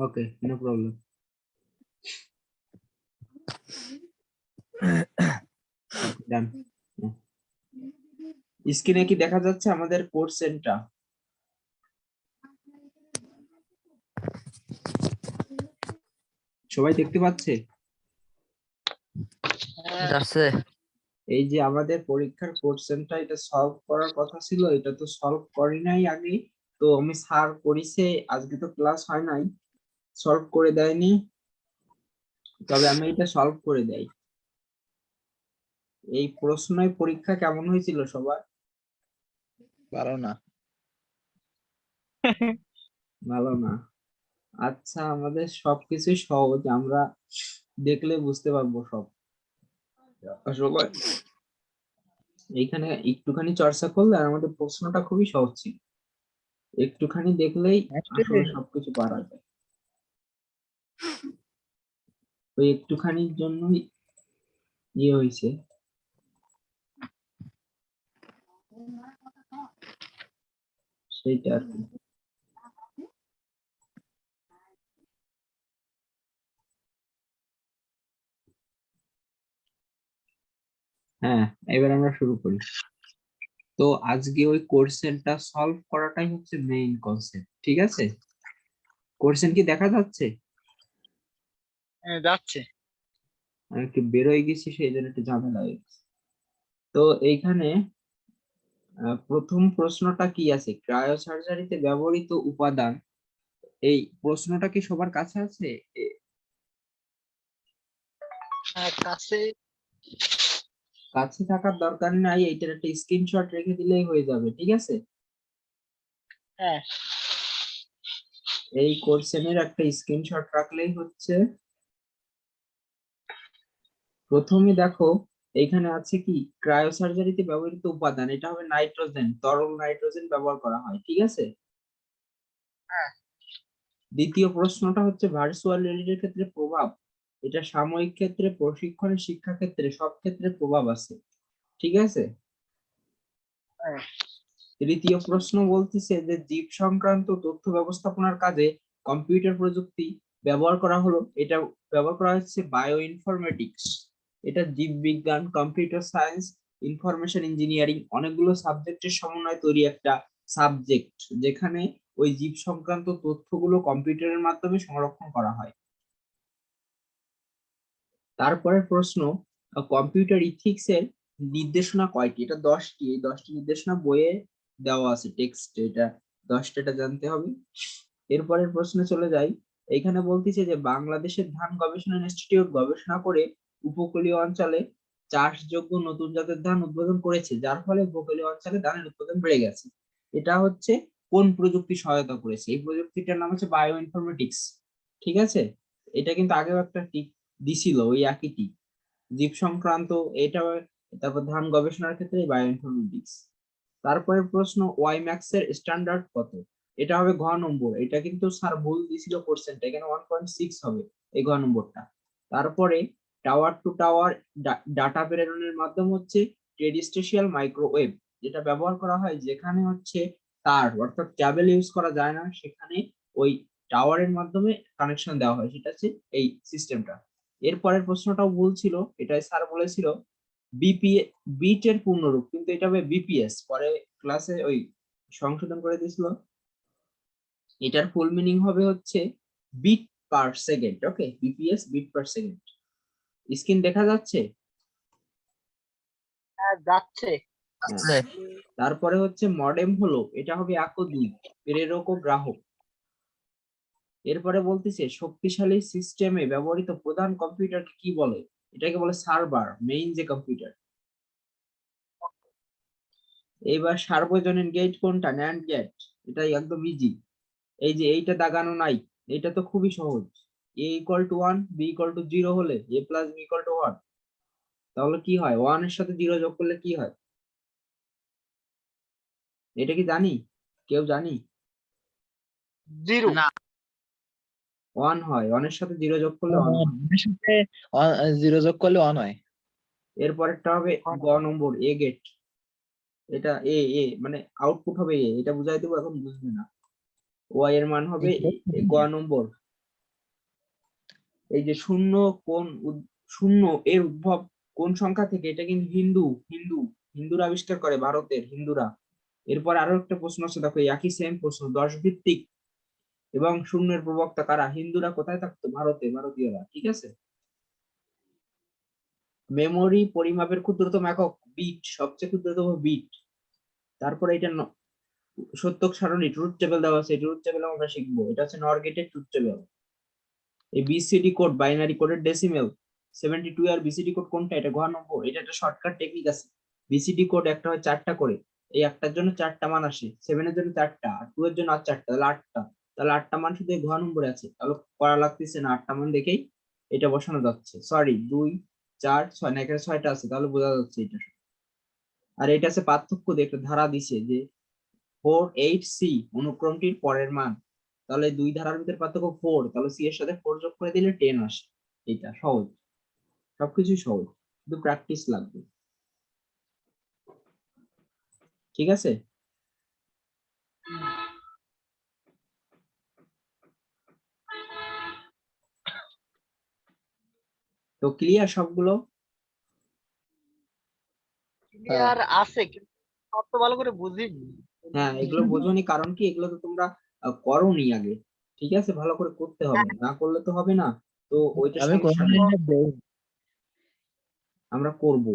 ওকে, no problem. ডান। স্ক্রিনে কি দেখা যাচ্ছে আমাদের কোর্সেনটা? সবাই দেখতে পাচ্ছে? যাচ্ছে। এই যে আমাদের পরীক্ষার কোশ্চেনটা, এটা সলভ করার কথা ছিল, এটা তো সলভ করি নাই আগে। তো আমি স্যার করিছে, আজকে তো ক্লাস হয় নাই, সলভ করে দেয়নি, তবে আমি এটা সলভ করে দেই। এই প্রশ্নই পরীক্ষা কেমন হয়েছিল সবার? ভালো না। ভালো না? আচ্ছা, আমাদের সবকিছুই সহজ, আমরা দেখলে বুঝতে পারবো সব। আসলে এইখানে একটুখানি চর্চা করলে আর আমাদের প্রশ্নটা খুবই সহজ ছিল, একটুখানি দেখলেই আসলে সবকিছু পারা যায়। ওই একটুখানির জন্যই ইয়ে হয়েছে। সেইটা আর কি। হ্যাঁ, এবার আমরা শুরু করি। তো আজকে ওই কোশ্চেনটা সলভ করাটাই হচ্ছে মেইন কনসেপ্ট, ঠিক আছে? কোশ্চেন কি দেখা যাচ্ছে? যাচ্ছে। আমি একটু বেরোয় গেছি, সেই জন্য একটু ঝামেলা হয়ে গেছে। তো এইখানে প্রথম প্রশ্নটা কি আছে, ক্রায়োসার্জারিতে ব্যবহৃত উপাদান। এই প্রশ্নটা কি সবার কাছে আছে? কাছে কাছে থাকার দরকার নাই, এইটার একটা স্ক্রিনশট রেখে দিলেই হয়ে যাবে, ঠিক আছে? হ্যাঁ। এই কোশ্চেনের একটা স্ক্রিনশট রাখলেই হচ্ছে। প্রথমে দেখো, এখানে আছে কি, ক্রায়োসার্জারিতে ব্যবহৃত উপাদান, এটা হবে নাইট্রোজেন, তরল নাইট্রোজেন ব্যবহার করা হয়, ঠিক আছে? দ্বিতীয় প্রশ্নটা হচ্ছে ভার্চুয়াল রিয়েলিটির ক্ষেত্রে প্রভাব। এটা সাময়িক ক্ষেত্রে, প্রশিক্ষণের, শিক্ষা ক্ষেত্রে, সব ক্ষেত্রে প্রভাব আছে, ঠিক আছে? তৃতীয় প্রশ্ন বলতেছে যে জীব সংক্রান্ত তথ্য ব্যবস্থাপনার কাজে কম্পিউটার প্রযুক্তি ব্যবহার করা হলো, এটা ব্যবহার করা হচ্ছে বায়ো ইনফরমেটিক্স। এটা জীববিজ্ঞান, কম্পিউটার সায়েন্স, ইনফরমেশন ইঞ্জিনিয়ারিং, অনেকগুলো সাবজেক্টের সমন্বয়ে তৈরি একটা সাবজেক্ট, যেখানে ওই জীব সংক্রান্ত তথ্যগুলো কম্পিউটারের মাধ্যমে সংরক্ষণ করা হয়। তারপরে প্রশ্ন, কম্পিউটার ইথিক্স এর নির্দেশনা কয়টি? এটা 10টি, এই 10টি নির্দেশনা বইয়ে দেওয়া আছে টেক্সট, এটা 10টা জানতে হবে। এরপরের প্রশ্নে চলে যাই। এখানে বলতেছে যে বাংলাদেশের ধান গবেষণা ইনস্টিটিউট গবেষণা করে উপকূলীয় অঞ্চলে চাষযোগ্য নতুন জাতের ধান উদ্ভাবন করেছে, যার ফলে উপকূলীয় অঞ্চলে ধানের উৎপাদন বেড়ে গেছে। এটা হচ্ছে কোন প্রযুক্তি সহায়তা করেছে? এই প্রযুক্তিটার নাম হচ্ছে বায়ো ইনফরমেটিক্স, ঠিক আছে? এটা কিন্তু আগেও একটা দিছিল ওই একইটি, জীব সংক্রান্ত এটা। তারপর ধান গবেষণার ক্ষেত্রে বায়ো ইনফরমেটিক্স। তারপরে প্রশ্ন, ওয়াই ম্যাক্স এর স্ট্যান্ডার্ড কত? এটা হবে ঘ নম্বর, এটা কিন্তু স্যার ভুল দিছিল কোশ্চেনটা, এখানে 1.6 হবে এই ঘ নম্বরটা। তারপরে টাওয়ার টু টাওয়ার ডাটা প্রেরণের মাধ্যম হচ্ছে টেরিস্ট্রিয়াল মাইক্রোওয়েভ, যেটা ব্যবহার করা হয় যেখানে হচ্ছে তার অর্থাৎ ক্যাবেল ইউজ করা যায় না, সেখানে ওই টাওয়ারের মাধ্যমে কানেকশন দেওয়া হয়, সেটা হচ্ছে এই সিস্টেমটা। এরপরের প্রশ্নটাও ভুল ছিল, এটাই স্যার বলেছিল বিট এর পূর্ণরূপ, কিন্তু এটা হবে বিপিএস, পরে ক্লাসে ওই সংশোধন করে দিয়েছিল। এটার ফুল মিনিং হবে হচ্ছে bit per second. Okay, BPS, bit per second. Screen দেখা যাচ্ছে? যাচ্ছে। তারপরে হচ্ছে মডেম হলো, এটা হবে একদিক, প্রেরক ও গ্রাহক। এরপরে বলতেছে শক্তিশালী সিস্টেমে ব্যবহৃত প্রধান কম্পিউটারকে কি বলে? এটাকে বলে সার্ভার, মেইন যে কম্পিউটার। এবার সার্বজনীন গেট কোনটা? NAND gate. এটা একদম ইজি, এই যে এইটা দাগানো নাই, এটা তো খুবই সহজ। a equal to 1, b equal to 0 হলে a plus b equal to 1, তাহলে কি হয়? 1 এর সাথে 0 যোগ করলে কি হয়? এটা কি জানি? কেউ জানি? 0 না, 1 হয়, 1 এর সাথে 0 যোগ করলে 1 হয়। 0 যোগ করলে 1 হয়। এরপরেরটা হবে গ নম্বর, এ গেট। এটা এ এ মানে আউটপুট হবে এ, এটা বুঝাই দেবো, এখন বুঝবে না। ওয়াই এর মান হবে গ নম্বর এই যে শূন্য কোন শূন্য এর উদ্ভব কোন সংখ্যা থেকে, এটা কিন্তু হিন্দুরা আবিষ্কার করে, ভারতের হিন্দুরা। এরপর আরো একটা প্রশ্ন আছে, দেখো একই সেম প্রশ্ন, 10 ভিত্তিক এবং শূন্যের প্রবক্তা কারা? হিন্দুরা কোথায় থাকতো? ভারতে, ভারতীয়রা। ঠিক আছে। মেমোরি পরিমাপের ক্ষুদ্রতম একক বিট, সবচেয়ে ক্ষুদ্রতম বিট। তারপরে এটা সত্যক সারণী ট্রুথ টেবিল দেওয়া আছে, ট্রুথ টেবিল আমরা শিখবো। এটা হচ্ছে নর গেটেড ট্রুথ টেবিল। এই বিসিডি কোড, বাইনারি কোডের ডেসিমেল 72 আর বিসিডি কোড কোনটা? এটা ঘ নম্বর। এটা একটা শর্টকাট টেকনিক আছে। বিসিডি কোড একটা হয় 4টা করে, এই একটার জন্য 4টা মান আসে, 7 এর জন্য 4টা, আর 2 এর জন্য আর 4টা, তাহলে 8টা। তাহলে 8টা মান শুধু ঘ নম্বরে আছে, তাহলে করা লাগতেছে না, 8টা মান দেখেই এটা বসানো যাচ্ছে। সরি, 2 4 6 না, এখানে 6টা আছে, তাহলে বোঝা যাচ্ছে এটা। আর এটা আছে পার্থক্য দিয়ে একটা ধারা দিছে যে 4 8 সি অনুক্রমটির পরের মান, তাহলে দুই ধারার ভিতরে পার্থক্য 4, তাহলে সি এর সাথে 4 যোগ করে দিলে 10 আসে। এটা সহজ, সবকিছুই সহজ, শুধু প্র্যাকটিস লাগবে। ঠিক আছে। তো ক্লিয়ার সবগুলো? ক্লিয়ার আছে, কিন্তু অত ভালো করে বুঝিনি। হ্যাঁ, এগুলো বোঝোনি কারণ কি, এগুলো তো তোমরা করোনি আগে। ঠিক আছে, ভালো করে করতে হবে, না করলে তো হবে না। তো ওইটা আমি সমস্যা নেই, কোনদিন দেই। আমরা করব।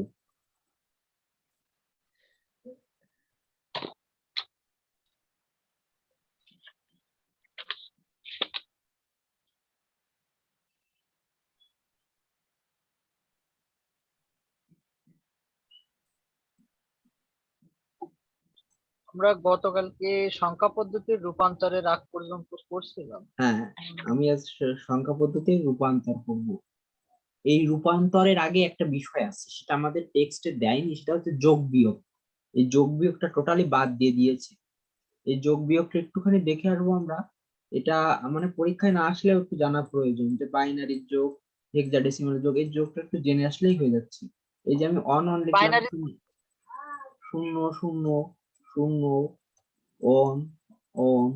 আমরা গতকালকে সংখ্যা পদ্ধতির রূপান্তরের আগ পর্যন্ত করছিলাম। হ্যাঁ, আমি আজ সংখ্যা পদ্ধতি রূপান্তর করব। এই রূপান্তরের আগে একটা বিষয় আছে, সেটা আমাদের টেক্সটে দেয়নি, সেটা হচ্ছে যোগ বিয়োগ। এই যোগ বিয়োগটা টোটালি বাদ দিয়ে দিয়েছে। এই যোগ বিয়োগটা একটুখানি দেখে আসবো আমরা। এটা মানে পরীক্ষায় না আসলেও একটু জানা প্রয়োজন, যে বাইনারির যোগ, হেক্সাডেসিমাল যোগ, এই যোগটা একটু জেনে আসলেই হয়ে যাচ্ছে। এই যে আমি অন লিখলাম, বাইনারি। শূন্য শূন্য শূন্য, অন অন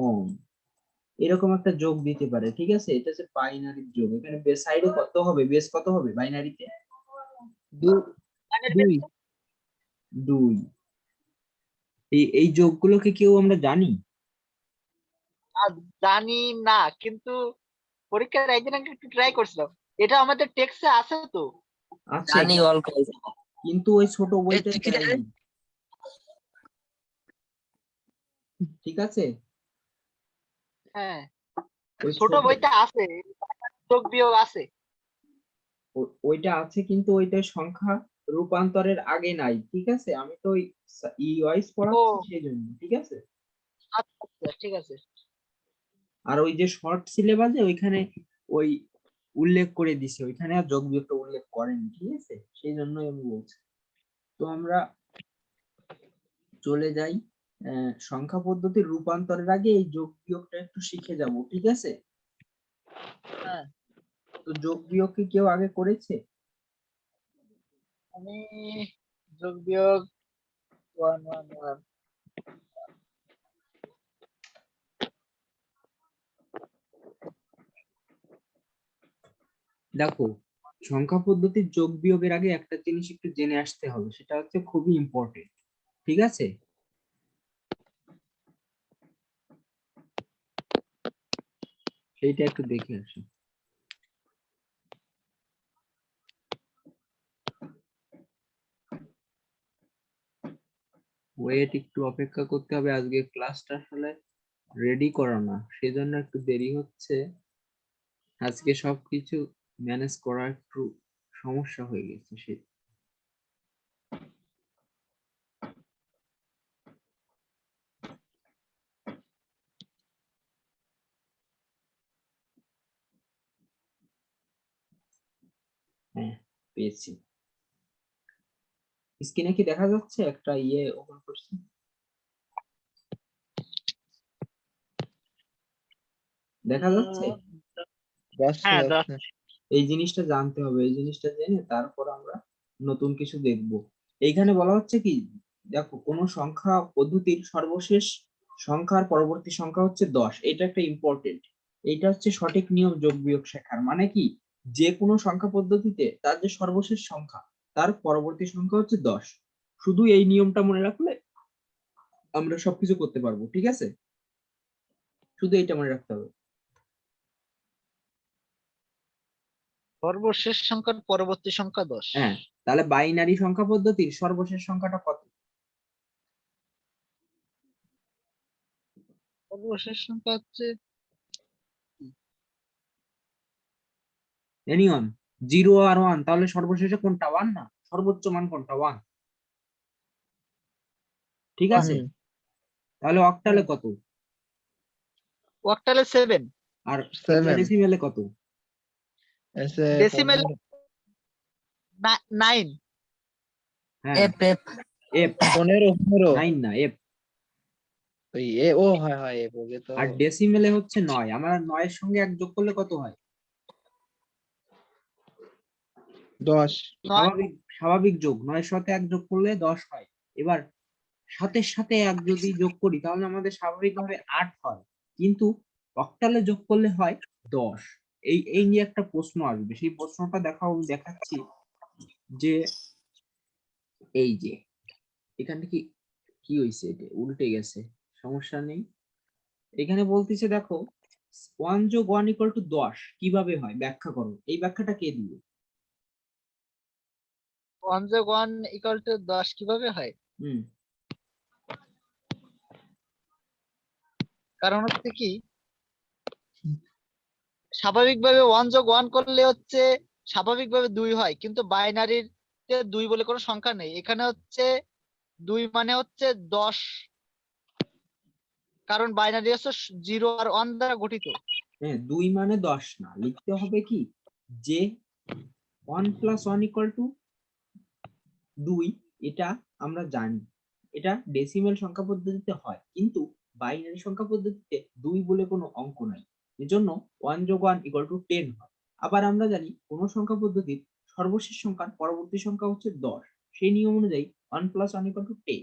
অন, এরকম একটা যোগ দিতে পারে। ঠিক আছে, এটা হচ্ছে বাইনারির যোগ। এখানে সাইডে কত হবে, বেস কত হবে বাইনারিতে? দুই। 2। এই যোগগুলোকে কেউ আমরা জানি? আর জানি না, কিন্তু পরীক্ষার একদিন আগে একটু ট্রাই করছিলাম। এটা আমাদের টেক্সটে আছে তো। আছে, কিন্তু ওই ছোট বইটা দেয়নি। ঠিক আছে, হ্যাঁ, ওই ছোট ছোট বইতে আছে, যোগ বিয়োগ আছে। ওইটা আছে, কিন্তু ওইটা সংখ্যা রূপান্তরের আগে নাই। ঠিক আছে, আমি তো ওই ওয়াইজ ও পড়াচ্ছি সেই জন্য। ঠিক আছে। আচ্ছা আচ্ছা, ঠিক আছে। আর ওই যে শর্ট সিলেবাসে ওইখানে ওই উল্লেখ করে দিছে, ওইখানে আর যোগ বিয়োগটা উল্লেখ করেনি। ঠিক আছে, সেই জন্যই আমি বলছি। তো আমরা চলে যাই সংখ্যা পদ্ধতির রূপান্তরের আগে এই যোগ বিয়োগটা একটু শিখে যাব। ঠিক আছে। হ্যাঁ, তো যোগ বিয়োগ কি কেউ আগে করেছে? আমি যোগ বিয়োগ 1 1 1। দেখো, সংখ্যা পদ্ধতির যোগ বিয়োগের আগে একটা জিনিস একটু জেনে আসতে হবে, সেটা হচ্ছে খুবই ইম্পর্টেন্ট। ঠিক আছে। সেইটা একটু দেখে আসি। ওয়েট, একটু অপেক্ষা করতে হবে, আজকে ক্লাসটা আসলে রেডি করা না, সেজন্য একটু দেরি হচ্ছে। আজকে সবকিছু ম্যানেজ করা একটু সমস্যা হয়ে গেছে। হ্যাঁ, পেয়েছি। স্ক্রিনে কি দেখা যাচ্ছে? একটা ওপেন করছি, দেখা যাচ্ছে? হ্যাঁ, এই জিনিসটা জানতে হবে, এই জিনিসটা জেনে তারপর আমরা নতুন কিছু দেখব। এইখানে বলা হচ্ছে কি, দেখো, কোন সংখ্যা পদ্ধতির সর্বশেষ সংখ্যার পরবর্তী সংখ্যা হচ্ছে 10, এটা একটা ইম্পর্টেন্ট। এইটা হচ্ছে সঠিক নিয়ম যোগ বিয়োগ শেখার। মানে কি, যে কোনো সংখ্যা পদ্ধতিতে তার যে সর্বশেষ সংখ্যা তার পরবর্তী সংখ্যা হচ্ছে 10। শুধু এই নিয়মটা মনে রাখলে আমরা সবকিছু করতে পারবো, ঠিক আছে? শুধু এইটা মনে রাখতে হবে। সর্বশেষ সংখ্যার পরবর্তী সংখ্যা 10। হ্যাঁ, তাহলে বাইনারি সংখ্যা পদ্ধতির সর্বশেষ সংখ্যাটা কত? সর্বশেষ সংখ্যা হচ্ছে এনিওয়ান? 0 আর 1, তাহলে সর্বশেষে কোনটা? 1 না? সর্বোচ্চ মান কোনটা? 1, ঠিক আছে? হুম। তাহলে অক্টালে কত? অক্টালে 7, আর 7 হেক্সাডেসিমেলে কত? এসে ডেসিমেল 9। হ্যাঁ, এফ এফ এফ। 15 9 না, এফ। ওই এ ও হয় হয় এফ ওকে তো আর ডেসিমেলে হচ্ছে 9। আমরা 9 এর সঙ্গে 1 যোগ করলে কত হয়? 10 স্বাভাবিক স্বাভাবিক যোগ। 9 এর সাথে 1 যোগ করলে 10 হয়। এবার 7 এর সাথে 1 যদি যোগ করি তাহলে আমাদের স্বাভাবিকভাবে 8 হয়, কিন্তু অক্টালে যোগ করলে হয় 10। এই নিয়ে একটা প্রশ্ন আসবে, সেই প্রশ্নটা দেখাচ্ছি। যে এই যে এখানে কি কি হয়েছে, এটা উল্টে গেছে, সমস্যা নেই। এখানে বলতেছে দেখো, 1 যোগ 1 ইকুয়াল টু 10 কিভাবে হয় ব্যাখ্যা করো। এই ব্যাখ্যাটা কে দিবে? 1 যোগ 1 ইকুয়াল টু 10 কিভাবে হয়? হুম কারণ হচ্ছে কি, স্বাভাবিকভাবে 1 যোগ 1 করলে হচ্ছে স্বাভাবিকভাবে 2 হয়, কিন্তু বাইনারির 2 বলে কোনো সংখ্যা নেই। এখানে হচ্ছে 2 মানে হচ্ছে 10, কারণ বাইনারি হচ্ছে 0 আর 1 দ্বারা গঠিত। হ্যাঁ, 2 মানে 10 না, লিখতে হবে কি, যে 1 প্লাস 1 ইকুয়াল টু 2। এটা আমরা জানি, এটা ডেসিমেল সংখ্যা পদ্ধতিতে হয়, কিন্তু বাইনারি সংখ্যা পদ্ধতিতে 2 বলে কোনো অঙ্ক নাই। এজন্য 1 যোগ 1 ইকুয়াল টু 10 হয়। আবার আমরা জানি কোন সংখ্যা পদ্ধতির সর্বশেষ সংখ্যার পরবর্তী সংখ্যা হচ্ছে 10। সেই নিয়ম অনুযায়ী 1 প্লাস 1 ইকুয়াল টু 10।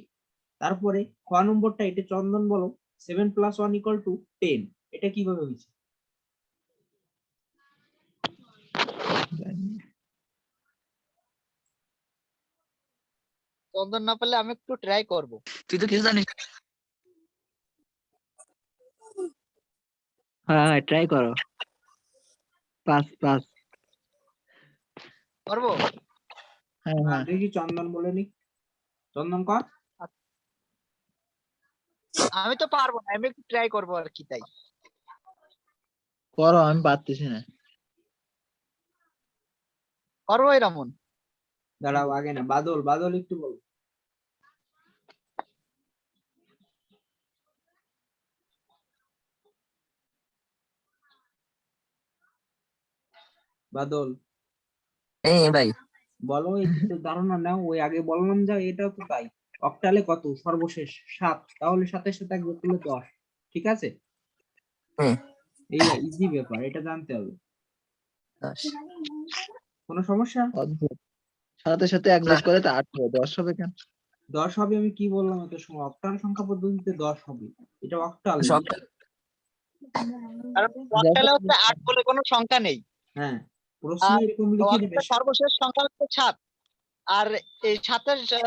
তারপরে খ নম্বরটা, এটা চন্দন বলো, 7 প্লাস 1 ইকুয়াল টু 10। এটা কিভাবে হয়েছে? চন্দন না পারলে আমি একটু ট্রাই করব। তুই তো কিছু জানিস। হ্যাঁ ট্রাই করো। 5 করবো? হ্যাঁ হ্যাঁ দেখি চন্দন বলে নি, চন্দন কর। আমি তো পারবো না, আমি একটু ট্রাই করবো আর কি, তাই করো, আমি পারতেছি না। করবো এরমন। দাঁড়াও, আগে না, বাদল, বাদল একটু বল। বাদল ভাই বলো, একটু ধারণা নাও। ওই আগে বললাম যা, এটাও তো তাই। অক্টালে কত সর্বশেষ? 7, তাহলে 7 এর সাথে 1 যোগ করলে 10, ঠিক আছে? এই ইজি ব্যাপার, এটা জানতে হবে। 10 কোনো সমস্যা? অদ্ভুত। সাথে সাথে এক যোগ করে তো 8 হবে, 10 হবে কেন? 10 হবে, আমি কি বললাম এত সময়? অক্টাল সংখ্যা পদ্ধতিতে 10 হবে, এটা অক্টাল। কারণ অক্টালে হচ্ছে 8 বলে কোনো সংখ্যা নেই। হ্যাঁ, প্রশ্ন আর এরকম লিখে দেবে। অক্টালের সর্বশেষ সংখ্যা হচ্ছে 7। আর এই 7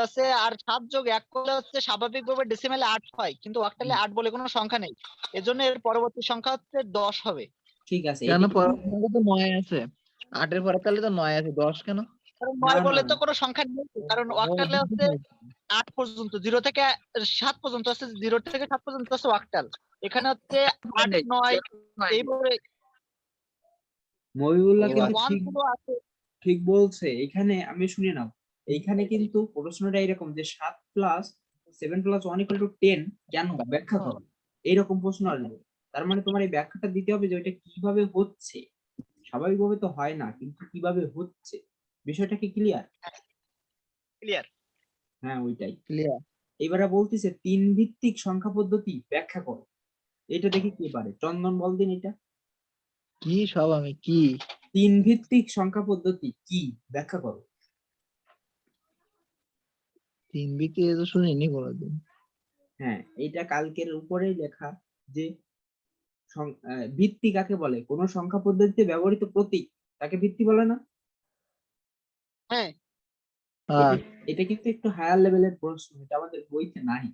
আছে, আর 7 যোগ 1 করলে হচ্ছে স্বাভাবিকভাবে ডেসিমেলে 8 হয়, কিন্তু অক্টালে 8 বলে কোনো সংখ্যা নেই। এজন্য এর পরবর্তী সংখ্যা হচ্ছে 10 হবে। ঠিক আছে, কেন? এটা পরের সঙ্গে তো 9 আছে, 8 এর পরে তাহলে তো 9 আছে, 10 কেন? কারণ না 9 না বলে তো না, কোনো সংখ্যা নেই, কারণ অক্টালে হচ্ছে 8 পর্যন্ত, 0 থেকে 7 পর্যন্ত আছে, 0 থেকে 7 পর্যন্ত আছে অক্টাল। এখানে হচ্ছে 8 9 এইভাবে মহিবুল্লাহ কিন্তু 1 ঠিক গুলো আছে। ঠিক বলছে। এখানে আমি শুনে নাও, এইখানে কিন্তু প্রশ্নটা এরকম যে 7 প্লাস 7 প্লাস 1 ইকুয়াল টু 10, কেন ব্যাখ্যা করো, এইরকম প্রশ্ন আসবে। তার মানে তোমার এই ব্যাখ্যাটা দিতে হবে যে ওইটা কিভাবে হচ্ছে। স্বাভাবিকভাবে তো হয় না, কিন্তু কিভাবে হচ্ছে, বিষয়টা কি ক্লিয়ার? ক্লিয়ার? হ্যাঁ, ওইটাই। ক্লিয়ার। এবারে বলতেছে 3 ভিত্তিক সংখ্যা পদ্ধতি ব্যাখ্যা করো। এটা দেখি কি পারে, চন্দন বল দিন এটা। কি সব আমি কি 3 ভিত্তিক সংখ্যা পদ্ধতি কি ব্যাখ্যা করো। 3 বিকে তো শুনিনি কোনোদিন। হ্যাঁ, এটা কালকের উপরেই লেখা, যে ভিত্তি কাকে বলে? কোন সংখ্যা পদ্ধতিতে ব্যবহৃত প্রতীক তাকে ভিত্তি বলে না? হ্যাঁ হ্যাঁ এটা কিন্তু একটু হায়ার লেভেলের প্রশ্ন, এটা আমাদের বইতে নাই।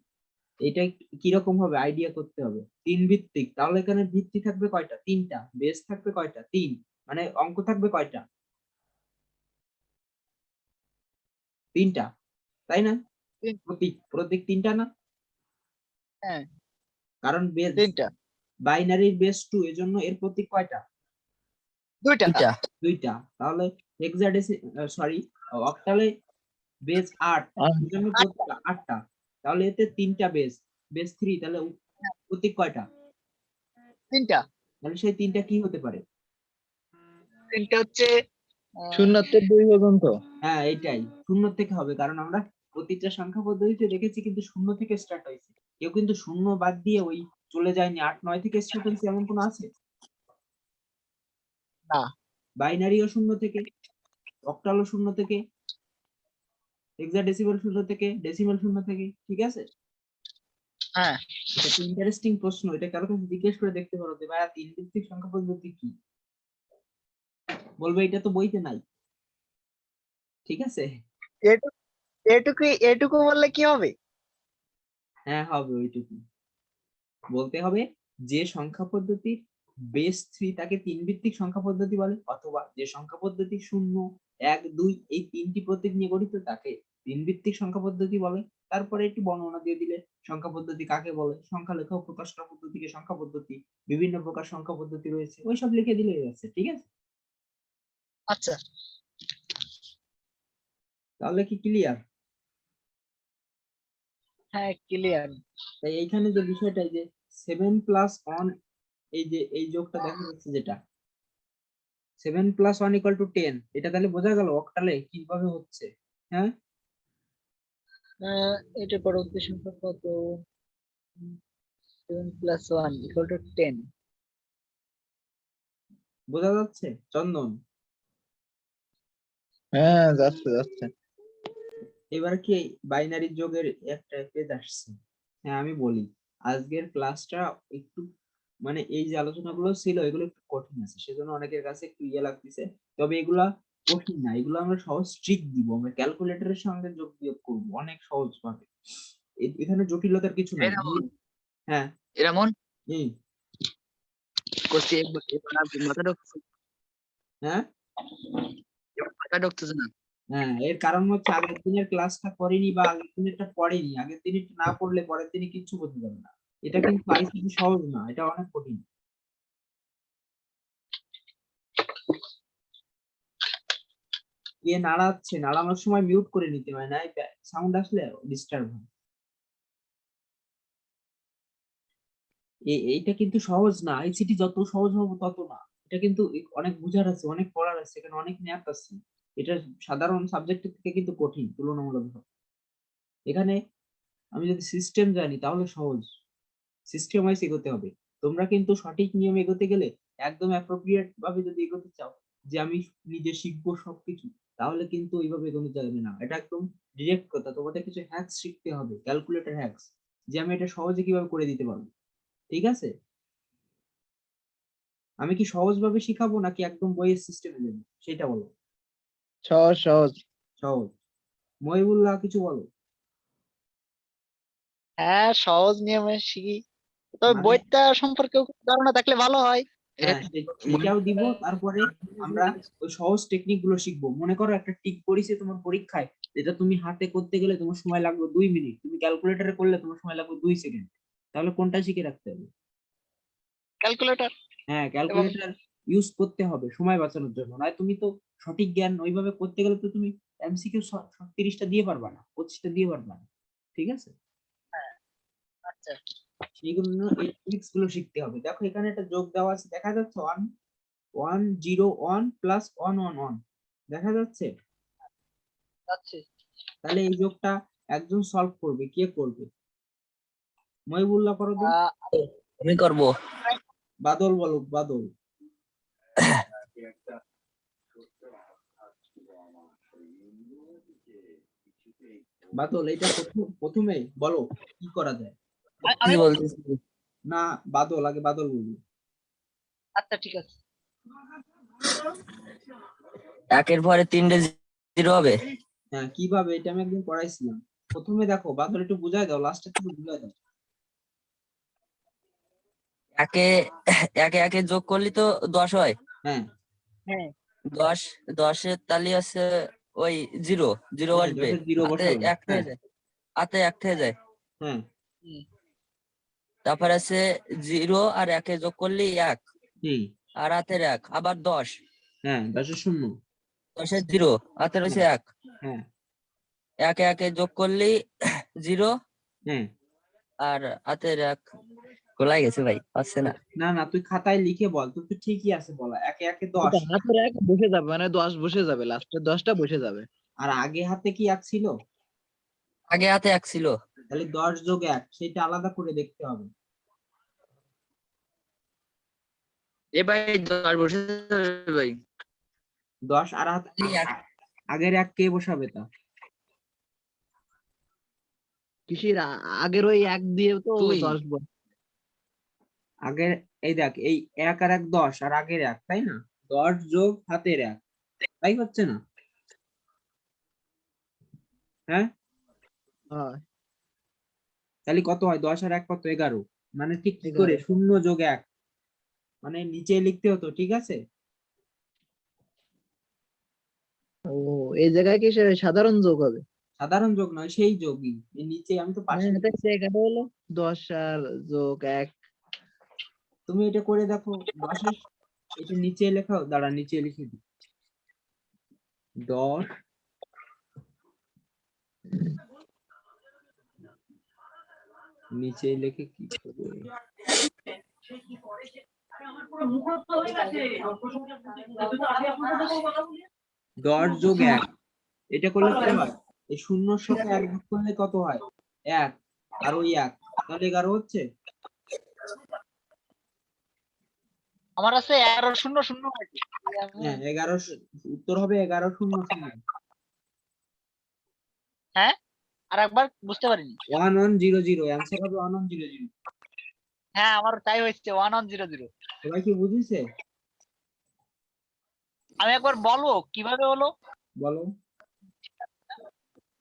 এটা কিরকম হবে আইডিয়া করতে হবে। 3 ভিত্তিক, তাহলে এখানে ভিত্তি থাকবে কয়টা? 3টা। বেস থাকবে কয়টা? 3। মানে অঙ্ক থাকবে কয়টা? 3টা, তাই না? তিন- প্রতীক 3টা না? হ্যাঁ কারণ বেস 3টা বাইনারির বেস 2, এজন্য এর প্রতীক কয়টা? 2টা 2টা। তাহলে সরি, অক্টালে বেস 8, এজন্য প্রতীক 8টা। তাহলে এতে 3টা বেস 3, তাহলে প্রতীক কয়টা? 3টা তাহলে সেই 3টা কি হতে পারে? 3টা হচ্ছে 0 থেকে 2 পর্যন্ত। হ্যাঁ, এটাই শূন্য থেকে হবে, কারণ আমরা প্রতিটা সংখ্যা পদ্ধতিতে দেখেছি কিন্তু শূন্য থেকে স্টার্ট হয়েছে। কেউ কিন্তু শূন্য বাদ দিয়ে ওই চলে যায়নি, 8 9 থেকে স্টার্ট হয়েছে এমন কোন আছে? না বাইনারিও শূন্য থেকে, অক্টালও শূন্য থেকে, হেক্সাডেসিমাল শূন্য থেকে, ডেসিমাল শূন্য থেকে, ঠিক আছে? হ্যাঁ এটা একটা ইন্টারেস্টিং প্রশ্ন, এটা কারো কাছে জিজ্ঞেস করে দেখতে পারো যে ভাইয়া 3 ভিত্তিক সংখ্যা পদ্ধতি কি? বলবে এটা তো বইতে নাই, ঠিক আছে? এটুকু এটুকু বললে কি হবে? হ্যাঁ, হবে ওইটুকু। বলতে হবে যে সংখ্যা পদ্ধতির বেস 3 তাকে 3 ভিত্তিক সংখ্যা পদ্ধতি বলে, অথবা যে সংখ্যা পদ্ধতি 0 1 2 এই 3টি প্রতীক নিয়ে গঠিত তাকে 3 ভিত্তিক সংখ্যা পদ্ধতি বলে। তারপরে একটু বর্ণনা দিয়ে দিলে সংখ্যা পদ্ধতি কাকে বলে, সংখ্যা লেখা ও প্রকাশ করা পদ্ধতিকে সংখ্যা পদ্ধতি, বিভিন্ন প্রকার সংখ্যা পদ্ধতি রয়েছে, ওইসব লিখে দিলেই আছে, ঠিক আছে? আচ্ছা তাহলে কি ক্লিয়ার? হ্যাঁ ক্লিয়ার। তাই এইখানে যে বিষয়টা, এই যে 7 প্লাস 1, এই যে এই যোগটা দেখা যাচ্ছে যেটা 7 প্লাস 1 ইকুয়াল টু 10, এটা তাহলে বোঝা গেল অক্টালে কিভাবে হচ্ছে। হ্যাঁ, এটা পরবর্তী সংখ্যা কত? 7 + 1 = 10। বোঝা যাচ্ছে চন্দন? হ্যাঁ যাচ্ছে। এবার কি বাইনারি যোগের একটা পেজ আসছে? হ্যাঁ, আমি বলি আজকের ক্লাসটা একটু, মানে এই যে আলোচনাগুলো ছিল এগুলো একটু কঠিন আছে, সেজন্য অনেকের কাছে একটু ইয়ে লাগতেছে। তবে এগুলা কঠিন না, এগুলো আমরা সহজ ট্রিক দিব, আমরা ক্যালকুলেটরের সঙ্গে যোগ বিয়োগ করবো অনেক সহজ ভাবে। এখানে জটিলতার কিছু নাই। হ্যাঁ, এরামন এই করছি মাথা ঢুকছে হ্যাঁ মাথা ঢুকতেছে না। হ্যাঁ, এর কারণ হচ্ছে আগের দিনের ক্লাসটা করেনি বা আগের দিনেরটা পড়েনি, আগের দিনেরটা না পড়লে পরের দিনে কিচ্ছু করতে পারবে না। এটা কিন্তু আইসিটি সহজ না, এটা অনেক কঠিন। কে নাড়াচ্ছে? নাড়ানোর সময় মিউট করে নিতে হয়, না সাউন্ড আসলে ডিস্টার্ব হয়। এইটা কিন্তু সহজ না, আইসিটি যত সহজ হবে তত না। এটা কিন্তু অনেক বুঝার আছে, অনেক পড়ার আছে, এখানে অনেক ম্যাথ আছে। এটা সাধারণ সাবজেক্টের থেকে কিন্তু কঠিন তুলনামূলক। এখানে আমি যদি সিস্টেম জানি তাহলে সহজ, সিস্টেম ওয়াইজ এগোতে হবে। তোমরা কিন্তু সঠিক নিয়মে এগোতে গেলে একদম অ্যাপ্রোপ্রিয়েট ভাবে যদি এগোতে চাও, যে আমি নিজে শিখবো সবকিছু, তাহলে কিন্তু ওইভাবে এগোনো যাবে না। এটা একদম ডিরেক্ট কথা, তোমাদের কিছু হ্যাকস শিখতে হবে, ক্যালকুলেটর হ্যাকস, যে আমি এটা সহজে কিভাবে করে দিতে পারবো, ঠিক আছে? আমি কি সহজ ভাবে শিখাবো নাকি একদম বইয়ের সিস্টেমে দেবো সেটা বলো। সহজ। সহজ। মহিবুল্লাহ কিছু বলো। হ্যাঁ সহজ নিয়মে শিখি, তবে মানে বইটা সম্পর্কে ধারণা থাকলে ভালো হয়। হ্যাঁ, সেটাও দিব। তারপরে আমরা ওই সহজ টেকনিক গুলো শিখবো। মনে করো একটা টিক পড়িছে তোমার পরীক্ষায়, যেটা তুমি হাতে করতে গেলে তোমার সময় লাগবে 2 মিনিট, তুমি ক্যালকুলেটরে করলে তোমার সময় লাগবে 2 সেকেন্ড। তাহলে কোনটা শিখে রাখতে হবে? ক্যালকুলেটর হ্যাঁ, এবং ক্যালকুলেটর ইউজ করতে হবে সময় বাঁচানোর জন্য। নয় তুমি তো সঠিক জ্ঞান ওইভাবে করতে গেলে তো তুমি এমসিকিউ 30টা দিয়ে পারবা না, 25টা দিয়ে পারবা না, ঠিক আছে? আচ্ছা সেইগুলো, এই ট্রিক্স গুলো শিখতে হবে। দেখো এখানে একটা যোগ দেওয়া আছে, দেখা যাচ্ছে 1 1 0 1 প্লাস 1 1 1, দেখা যাচ্ছে? আচ্ছা তাহলে এই যোগটা একজন সলভ করবে, কে করবে? মহিবুল্লাহ করো তো। আমি করব। বাদল বলো, বাদল। বাদল, এটা প্রথমে বলো কি করা যায়। কি বলতেছি? না, বাদল আগে, বাদল বলবো। আচ্ছা ঠিক আছে। একের পরে 3টে 0 হবে। হ্যাঁ, কিভাবে এটা আমি একদিন পড়াইছিলাম। প্রথমে দেখো, বাদল একটু বুঝাই দাও, লাস্টে একটু বুঝাই দাও। একে একে একে যোগ করলে তো 10 হয়। হ্যাঁ, হ্যাঁ 10 10-এর তালি আছে ওই 0 0 হ্যাঁ, আসবে। যত জিরো হাতে বসাবে। 1 থেকে হ্যাঁ, যায়, হাতে 1 থেকে যায়। হ্যাঁ, হুম, তারপর আছে 0 আর 1 যোগ করলে 1, হুম, আর হাতের 1 আবার 10, হ্যাঁ, 10-এর শূন্য। 10-এর 0 হাতের হচ্ছে হ্যাঁ, 1, হ্যাঁ, 1 যোগ করলে 0 হ্যাঁ। আর হাতের 1 গোলাই গেছে ভাই, আসছে না। না না, তুই খাতায় লিখে বল, তোর তো ঠিকই আছে বলা, একে একে 10। এটা হাতের 1 বসে যাবে, মানে 10 বসে যাবে, লাস্টের 10টা বসে যাবে। আর আগে হাতে কি 1 ছিল? আগে হাতে 1 ছিল। তাহলে 10 যোগ 1, সেটা আলাদা করে দেখতে হবে। এ ভাই 10 বসে যাবে ভাই। 10 আর আগের 1 কে বসাবে তা? কিসের আগের ওই 1 দিয়ে তো তুই 10 আগের, এই দেখ, এই 1 আর 1 10, আর আগের 1, তাই না? 10 যোগ হাতের 1, তাই হচ্ছে না? হ্যাঁ, হয়। তাহলে কত হয়? 10 আর 1 কত? 11। মানে ঠিক কি করে? 11 0 যোগ 1, মানে নিচে লিখতে হতো, ঠিক আছে? ও, এই জায়গায় কি সাধারণ যোগ হবে? সাধারণ যোগ নয়, সেই যোগই এই নিচে, আমি তো পাশে হ্যাঁ, তাই লিখেছি। 11 হলো 10 আর যোগ 1। তুমি এটা করে দেখো। 10-এর এটা নিচে লেখাও, দাঁড়া, নিচে লিখে দিই। 10 নিচে লিখে কি করবে? 10 যোগ 1, এটা করলে কি হয়? এই শূন্যর সাথে 1 যোগ করলে কত হয়? 1, আর ওই 1, তাহলে 11 হচ্ছে। আমার আছে 11 0 0 আছে। হ্যাঁ, 11, উত্তর হবে 11 0 0। হ্যাঁ, আর একবার বুঝতে পারিনি। 1 1 0 0, অ্যান্সার হবে 1 1 0 0। হ্যাঁ আমার তাই হচ্ছে 1100। সবাই কি বুঝেছে? আমি একবার বলবো কিভাবে হলো। বলো।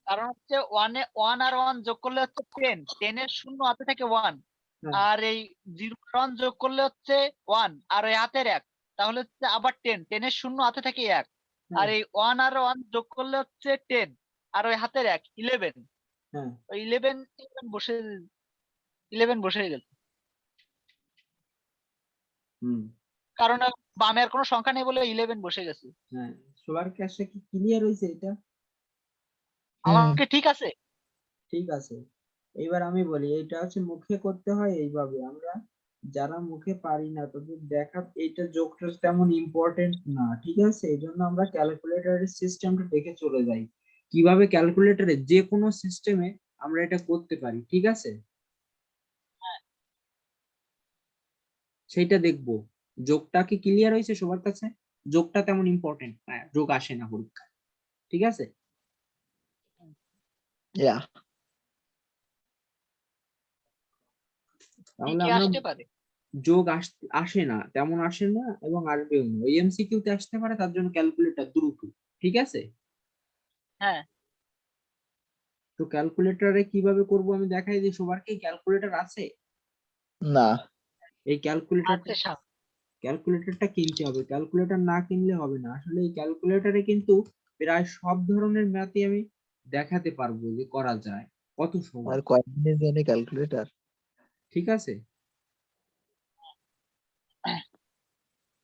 কারণ হচ্ছে 1 আর 1 যোগ করলে হচ্ছে 10, 10-এর শূন্য হাতে থেকে 1, হ্যাঁ, আর এই 0 আর 1 যোগ করলে হচ্ছে 1, আর ওই হাতের 1, তাহলে হচ্ছে আবার 10, 10-এর শূন্য হাতে থেকে 1, আর হ্যাঁ, এই 1 আর 1 যোগ করলে হচ্ছে 10, আর ওই হাতের 1 11, হ্যাঁ, ওই 11 বসে 11 বসে গেছে। হুম, কারণ বামে আর কোনো সংখ্যা নেই বলে 11 বসে গেছে। হ্যাঁ। সবার কাছে কি ক্লিয়ার হয়েছে এটা? আমাকে ঠিক আছে। ঠিক আছে। এইবার আমি বলি, এটা হচ্ছে মুখে করতে হয় এইভাবে। আমরা যারা মুখে পারি না, তাদের দেখা, এইটা যোগটা তেমন ইম্পর্টেন্ট না, ঠিক আছে? এই জন্য আমরা ক্যালকুলেটরের সিস্টেমটা দেখে চলে যাই, কিভাবে ক্যালকুলেটরে যে কোনো সিস্টেমে আমরা এটা করতে পারি, ঠিক আছে? সেইটা দেখবো। যোগটা কি ক্লিয়ার হয়েছে সবার কাছে? যোগটা তেমন ইম্পর্টেন্ট না, যোগ আসে না পরীক্ষায়, ঠিক আছে? ইয়া, কি তাহলে কি আমরা, আসতে পারে? যোগ আসে না, তেমন আসে না, এবং আসবেও না। ওই এমসিকিউ তে আসতে পারে, তার জন্য ক্যালকুলেটর দ্রুত, ঠিক আছে? হ্যাঁ তো ক্যালকুলেটরে কিভাবে করব আমি দেখাই দিই। সবার কি ক্যালকুলেটর আছে? না। এই আছে সাত। ক্যালকুলেটরটা কিনতে হবে। ক্যালকুলেটর না কিনলে হবে না। আসলে এই ক্যালকুলেটরে কিন্তু প্রায় সব ধরনের ম্যাথই আমি দেখাতে পারবো যে করা যায়, কত আর সহজ, কয়দিনের জন্য ক্যালকুলেটর? ঠিক আছে?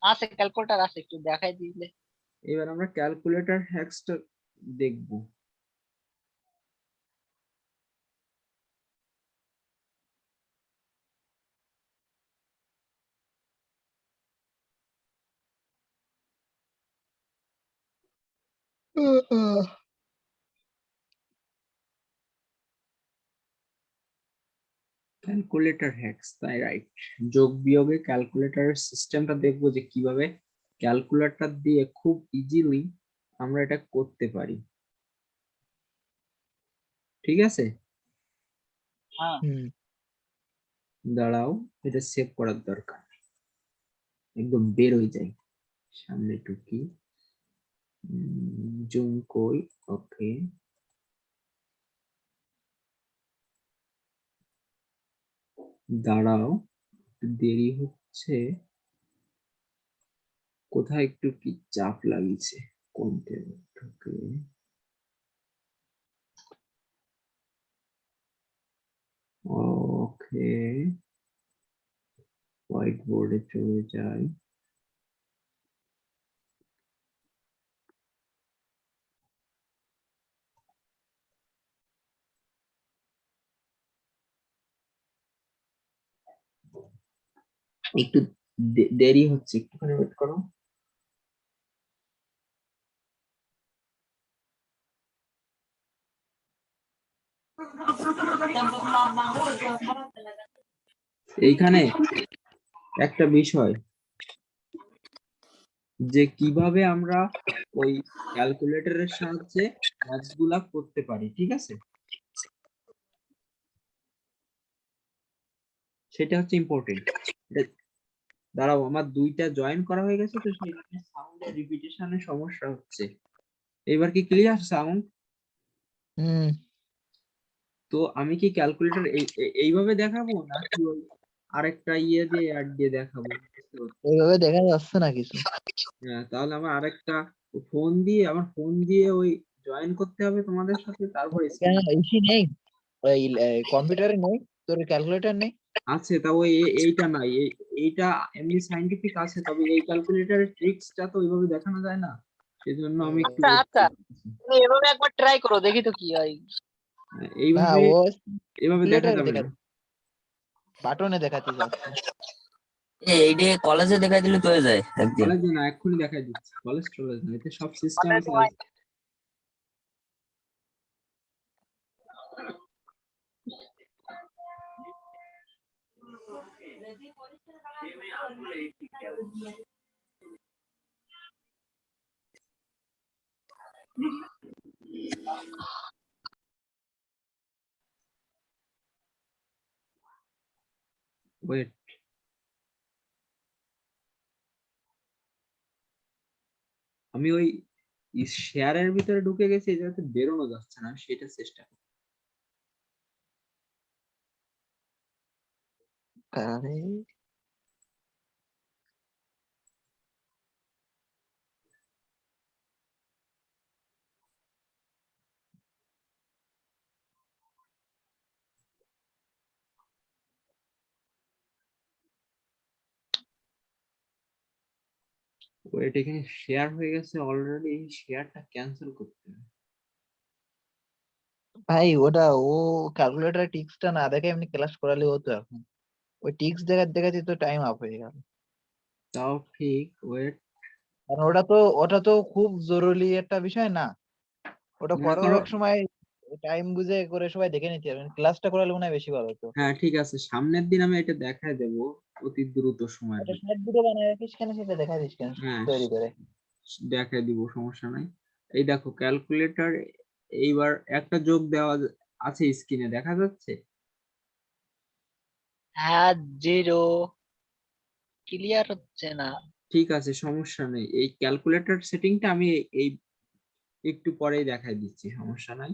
আছে ক্যালকুলেটর আছে, একটু দেখাই দিলে। এবার আমরা ক্যালকুলেটর হ্যাক্সটা দেখবো। ক্যালকুলেটর হ্যাক্স, তাই রাইট। যোগ বিয়োগে ক্যালকুলেটরের সিস্টেমটা দেখবো, যে কিভাবে ক্যালকুলেটর দিয়ে খুব ইজিলি আমরা এটা করতে পারি, ঠিক আছে? হ্যাঁ হুম। দাঁড়াও, এটা সেভ করার দরকার। একদম বের হয়ে যায় সামনে টুকি জুম কই ওকে দাঁড়াও একটু দেরি হচ্ছে কোথায় একটু কি চাপ লাগিয়েছে কোনতে ঢুকে ওকে হোয়াইট বোর্ডে চলে যাই একটু দেরি হচ্ছে একটুখানি ওয়েট করো এইখানে একটা বিষয় যে কিভাবে আমরা ওই ক্যালকুলেটরের সাহায্যে ম্যাথগুলা করতে পারি ঠিক আছে সেটা হচ্ছে ইম্পর্টেন্ট দাঁড়াও আমার দুইটা জয়েন করা হয়ে গেছে তো সেই জন্য সাউন্ডের রিপিটেশনের সমস্যা হচ্ছে এবার কি ক্লিয়ার সাউন্ড হুম তো আমি কি ক্যালকুলেটর এইভাবে দেখাবো নাকি ওই আরেকটা ইয়ে দিয়ে অ্যাড দিয়ে দেখাবো এইভাবে দেখা যাচ্ছে না কিছু। হ্যাঁ তাহলে আমার ফোন দিয়ে ওই জয়েন করতে হবে তোমাদের সাথে তারপর কেন ইসি নেই? ওই কম্পিউটারে নেই? তোর ক্যালকুলেটর নেই? আছে তা ওই এইটা নাই এইটা এমনি সাইন্টিফিক আছে তবে এই ক্যালকুলেটরের ট্রিক্সটা তো ওইভাবে দেখানো যায় না সেজন্য আমি একটু আচ্ছা তুমি এভাবে একবার ট্রাই করো দেখি তো কি হয়। না এইভাবে ও এইভাবে দেখা ক্যালকুলেটরে যাবে দেখা না বাটনে দেখাতে যাচ্ছে। এইটা কলেজে দেখাই দিলে তো হয়ে যায় একদিন। কলেজে না এক্ষুনি দেখাই দিচ্ছি কলেজ না এতে সব সিস্টেম আছে ওয়েট আমি ওই শেয়ারের ভিতরে ঢুকে গেছি যাতে বেরোনো যাচ্ছে না সেটা চেষ্টা করি আরে ওয়েট এখানে শেয়ার হয়ে গেছে অলরেডি এই শেয়ারটা ক্যান্সেল করতে হবে ভাই ওটা ও ক্যালকুলেটর টিক্সটা না দেখে এমনি ক্লাস করালে হতো এখন। ওই টিক্স দেখাতে তো টাইম আপ হয়ে গেল। তাও ঠিক ওয়েট কারণ ওটা তো খুব জরুরি একটা বিষয় না। ওটা মনে করার করো এক সময় টাইম বুঝে করে সবাই দেখে নিতে পারবেন। ক্লাসটা করালে মনে হয় বেশি ভালো হতো। হ্যাঁ ঠিক আছে সামনের দিন আমি এটা দেখায় দেব অতি দ্রুত সময়ের একটা মধ্যে শর্ট ভিডিও বানায় রাখিস কেন, সেটা দেখা দিস কেন হ্যাঁ তৈরি করে। দেখায় দিব সমস্যা নাই এই দেখো ক্যালকুলেটর এইবার একটা যোগ দেওয়া আছে স্ক্রিনে দেখা যাচ্ছে হ্যাঁ 0 ক্লিয়ার হচ্ছে না। ঠিক আছে সমস্যা নেই এই ক্যালকুলেটর সেটিংটা আমি এই একটু পরেই দেখাই দিচ্ছি সমস্যা নাই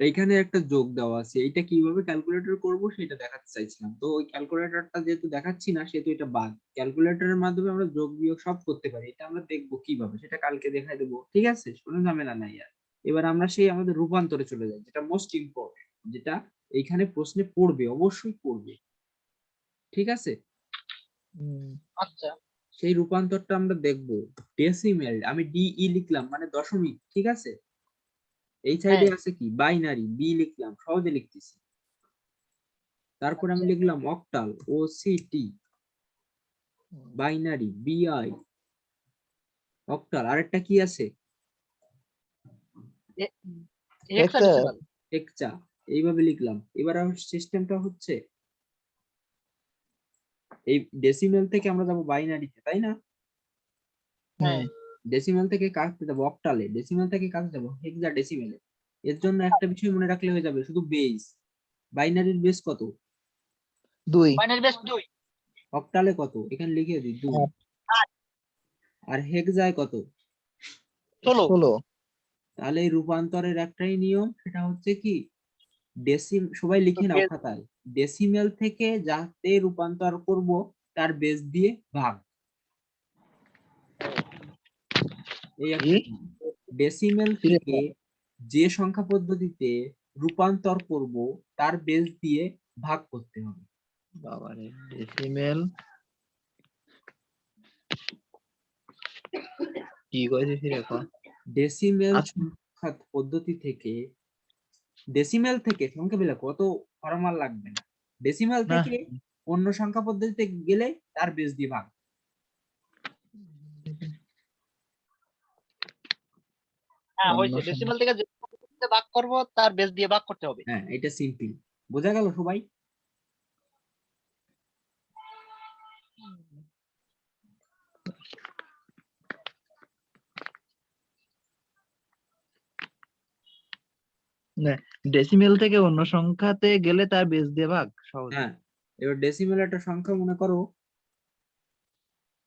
এইখানে একটা যোগ দেওয়া আছে এটা কিভাবে ক্যালকুলেটর করব সেটা দেখাতে চাইছিলাম তো ওই ক্যালকুলেটরটা যেহেতু দেখাচ্ছি না সেহেতু এটা বাদ ক্যালকুলেটরের মাধ্যমে আমরা যোগ বিয়োগ সব করতে পারি এটা আমরা দেখবো কিভাবে সেটা কালকে দেখাই দেবো ঠিক আছে কোনো ঝামেলা নাই আর এবার আমরা সেই আমাদের রূপান্তরে চলে যাই যেটা মোস্ট ইম্পর্টেন্ট যেটা এইখানে প্রশ্নে পড়বে অবশ্যই পড়বে ঠিক আছে আচ্ছা সেই রূপান্তরটা আমরা দেখব ডেসিমেল আমি ডিই লিখলাম মানে দশমিক ঠিক আছে এই সাইডে হ্যাঁ আছে কি বাইনারি বি লিখলাম সহজে লিখতেছি তারপর আমি লিখলাম অক্টাল ও সি টি বাইনারি বিআই অক্টাল আরেকটা কি আছে হেক্সাডেসিমাল হেক্সা এইভাবে লিখলাম এবার আমার সিস্টেমটা হচ্ছে এই ডেসিমেল থেকে আমরা যাব বাইনারিতে তাই না হ্যাঁ ডেসিমেল থেকে কাটতে যাবো অক্টালে ডেসিমেল থেকে কাটতে যাবো হেক্সা ডেসিমেলে এর জন্য একটা বিষয় মনে রাখলে হয়ে যাবে শুধু বেস বাইনারির বেস কত 2। বাইনারি বেস 2 অক্টালে কত এখানে লিখে দিই 2। আট। আর হেক্সায় কত? 16। 16। তাহলে এই রূপান্তরের একটাই নিয়ম, সেটা হচ্ছে কি সবাই তো লিখে নাও base- খাতায়, ডেসিমেল থেকে যাতে রূপান্তর করব তার বেস দিয়ে ভাগ। এই একটা কি? ডেসিমেল কি রে? থেকে যে সংখ্যা পদ্ধতিতে রূপান্তর করব তার বেস দিয়ে ভাগ করতে হবে। বাবারে, ডেসিমেল কি কইছিস রে এখন? ডেসিমেল আচ্ছা। সংখ্যা পদ্ধতি থেকে, ডেসিমেল থেকে সংখ্যা পেলে কত ফরমাল লাগবে না, ডেসিমেল না, থেকে অন্য সংখ্যা পদ্ধতিতে গেলে তার বেস দিয়ে ভাগ। হ্যাঁ অন্য হয়েছে, সংখ্যা। ডেসিমাল থেকে যে পদ্ধতিতে ভাগ করব তার বেস দিয়ে ভাগ করতে হবে। হ্যাঁ, এটা সিম্পল, বোঝা গেল সবাই? না, ডেসিমেল থেকে অন্য সংখ্যাতে গেলে তার বেস দিয়ে ভাগ সহজ। হ্যাঁ, এবার ডেসিমেল একটা সংখ্যা মনে করো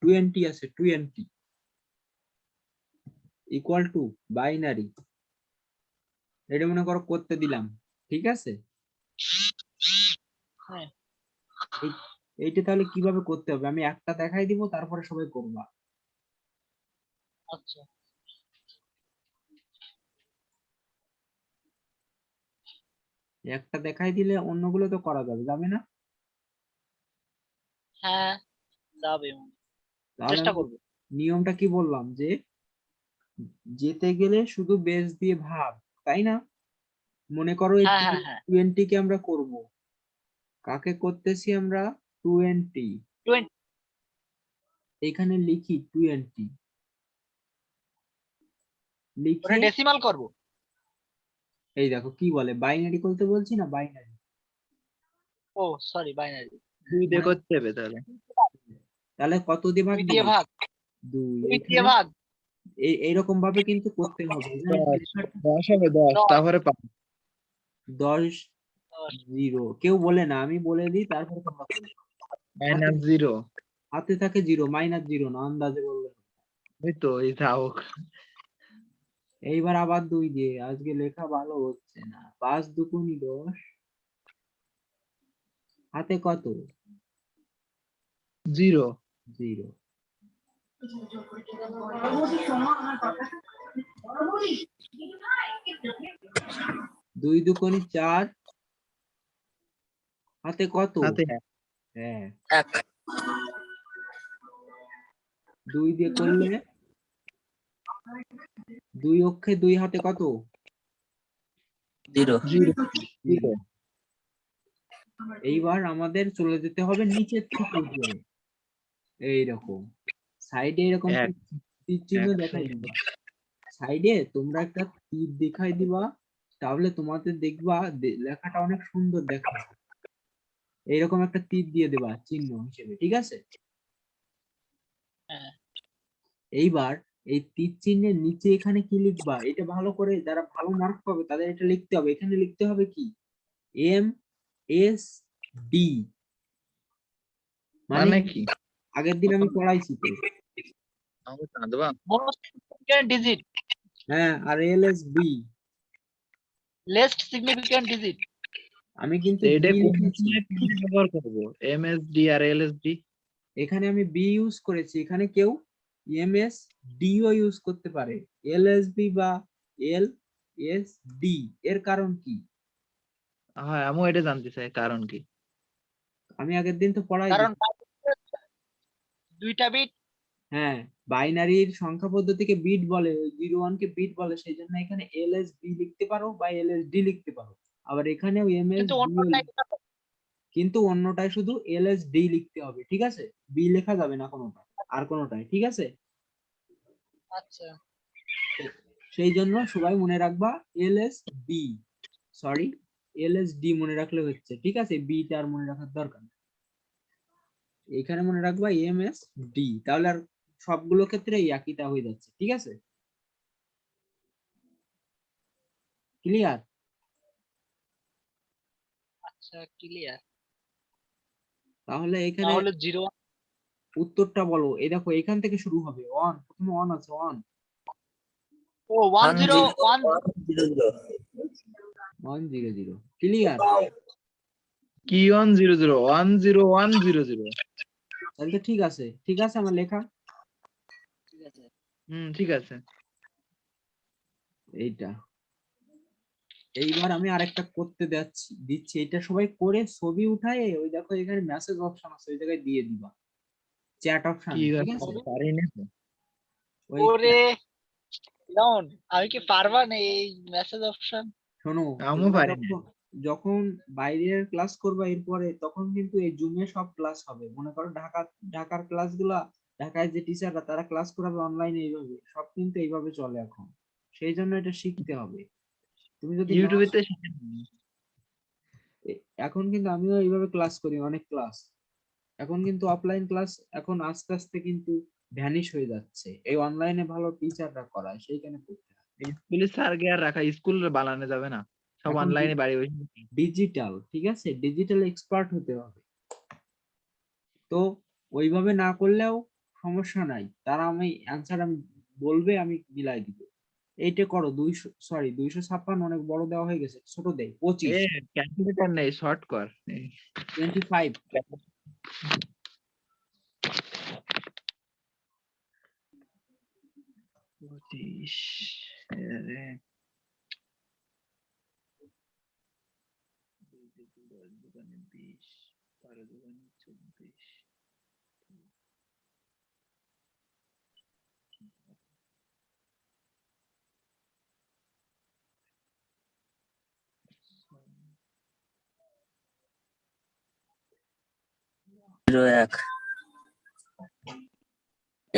20 আছে, 20 ইকুয়াল টু বাইনারি, এটা মনে করো করতে দিলাম, ঠিক আছে? হ্যাঁ এইটা তাহলে কিভাবে করতে হবে আমি একটা দেখাই দিব, তারপরে সবাই করবা। আচ্ছা একটা দেখাই দিলে অন্যগুলো তো করা যাবে না? হ্যাঁ যাবে, তাহলে চেষ্টা আমি করব। নিয়মটা কি বললাম, যে যেতে গেলে শুধু বেস দিয়ে ভাগ, তাই না? মনে করো এই হ্যাঁ হ্যাঁ হ্যাঁ 20 কে আমরা করব, কাকে করতেছি আমরা? 20। 20 এখানে লিখি 20, ওটা লিখে ডেসিমাল করব। এই দেখো কি বলে, বাইনারি করতে বলছি না, বাইনারি। ও সরি, বাইনারি। 2 দিয়ে করতে হবে তাহলে। তাহলে কত দিয়ে ভাগ 2 দিব? দিয়ে ভাগ, 2। 2 দিয়ে এখানে ভাগ। এইরকম ভাবে কিন্তু করতে হবে, এখানে 10 হবে, 10 10 তারপরে 5। 10 0 কেউ বলে না, আমি বলে দিই তারপরে তোমরা বলো। মাইনাস 0। হাতে থাকে 0, -0 না, আন্দাজে বললে হবে। ওই তো, এই থাক। এইবার আবার 2 দিয়ে, আজকে লেখা ভালো হচ্ছে না। 5 দুগুনি 10, হাতে কত? 0। 0। 2 দুগুনি 4, হাতে কত? হাতে হ্যাঁ, 1 2 দিয়ে করলে 2 অক্ষে 2 হাতে কত? 0 0। 0। এইবার আমাদের চলে যেতে হবে নিচের থেকে উপরে, এইরকম সাইডে এরকম এক তীর চিহ্ন 100। দেখাই দিবা, সাইডে তোমরা একটা তীর দেখাই দিবা, তাহলে তোমাদের দেখবা লেখাটা অনেক সুন্দর দেখাবে। এইরকম একটা তীর দিয়ে দেবা চিহ্ন হিসেবে, ঠিক আছে? হ্যাঁ এইবার এই তীর চিহ্নের নিচে এখানে কি লিখবা, এটা ভালো করে যারা ভালো মার্ক পাবে তাদের এটা লিখতে হবে। এখানে লিখতে হবে কি, MSD, মানে মানে কি? আগের দিন আমি পড়াইছি তো। আমাকে কাঁদবা। মোস্ট সিগনিফিক্যান্ট ডিজিট, হ্যাঁ, আর LSB, লেস্ট সিগনিফিক্যান্ট ডিজিট। আমি কিন্তু এটা B কোন লিখেছি, সময় কি ব্যবহার করব? এমএসডি আর এলএসডি? এখানে আমি B ইউজ করেছি, এখানে কেউ MSD ও ইউজ করতে পারে, LSB বা LSD। এর কারণ কি? হ্যাঁ, আমিও এটা জানতে চাই, কারণ কি? আমি আগের দিন তো পড়াই কারণ দিচ্ছি। দুইটা বিট। হ্যাঁ, বাইনারির সংখ্যা পদ্ধতিকে বিট বলে, 01 কে বিট বলে, সেই জন্য এখানে LSB লিখতে পারো বা LSD লিখতে পারো। আবার এখানেও কিন্তু MSD, অন্যটাই কিন্তু অন্যটায় শুধু LSD লিখতে হবে, ঠিক আছে? বি লেখা যাবে না কোনোটা, আর কোনোটায়, ঠিক আছে? আচ্ছা সেই জন্য সবাই মনে রাখবা LSB, সরি LSD মনে রাখলে হচ্ছে, ঠিক আছে? বিটা আর মনে রাখার দরকার নেই, এখানে মনে রাখবা MSD, তাহলে আর সবগুলো ক্ষেত্রে একইটা হয়ে যাচ্ছে, ঠিক আছে? ক্লিয়ার? আচ্ছা ক্লিয়ার। তাহলে এখানে তাহলে 0 উত্তরটা বলো। এই দেখো এখান থেকে শুরু হবে, ওয়ান, প্রথমে ওয়ান আছে, ওয়ান। ও 101 100 ক্লিয়ার? কি 100 10100? তাহলে তো ঠিক আছে, ঠিক আছে আমার লেখা ঠিক আছে। ঠিক আছে। এইটা। এইবার আমি আরেকটা করতে দিচ্ছি, এটা সবাই করে ছবি উঠায় ওই দেখো এখানে মেসেজ অপশন আছে, ওই জায়গায় দিয়ে দিবা, চ্যাট অপশন, ঠিক ঠিক আছে, আছে? পারি না তো। ওই ওরে ডাউন, আমি কি পারবা না এই মেসেজ অপশন? শোনো, আমিও তোমরা পারি না। যখন যখন বাইরের ক্লাস করবা এরপরে, তখন কিন্তু এই জুমে সব ক্লাস হবে। মনে করো ঢাকার ক্লাসগুলা, ঢাকায় যে টিচাররা তারা ক্লাস করাবে অনলাইনে, এইভাবে সব কিন্তু এইভাবে চলে এখন। সেই জন্য এটা শিখতে হবে। তুমি যদি না ইউটিউবে তো এখন কিন্তু আমিও এইভাবে ক্লাস করি, অনেক ক্লাস। এখন কিন্তু অফলাইন ক্লাস এখন আস্তে আস্তে কিন্তু ভ্যানিশ হয়ে যাচ্ছে, এই অনলাইনে ভালো টিচাররা করায়, সেইখানে পড়তে হয়। স্কুলে স্যারকে আর রাখা, স্কুল বানানো যাবে না, সব এখন অনলাইনে বাড়ি বসে। ডিজিটাল, ঠিক আছে, ডিজিটাল এক্সপার্ট হতে হবে। তো ওইভাবে না করলেও সমস্যা নাই, তারা আমি অ্যান্সার আমি বলবে, আমি মিলাই দিব। এইটা করো 256, অনেক বড় দেওয়া হয়ে গেছে, ছোট দেয় 25, ক্যালকুলেটর নেই, শর্ট কর। 25। 25 01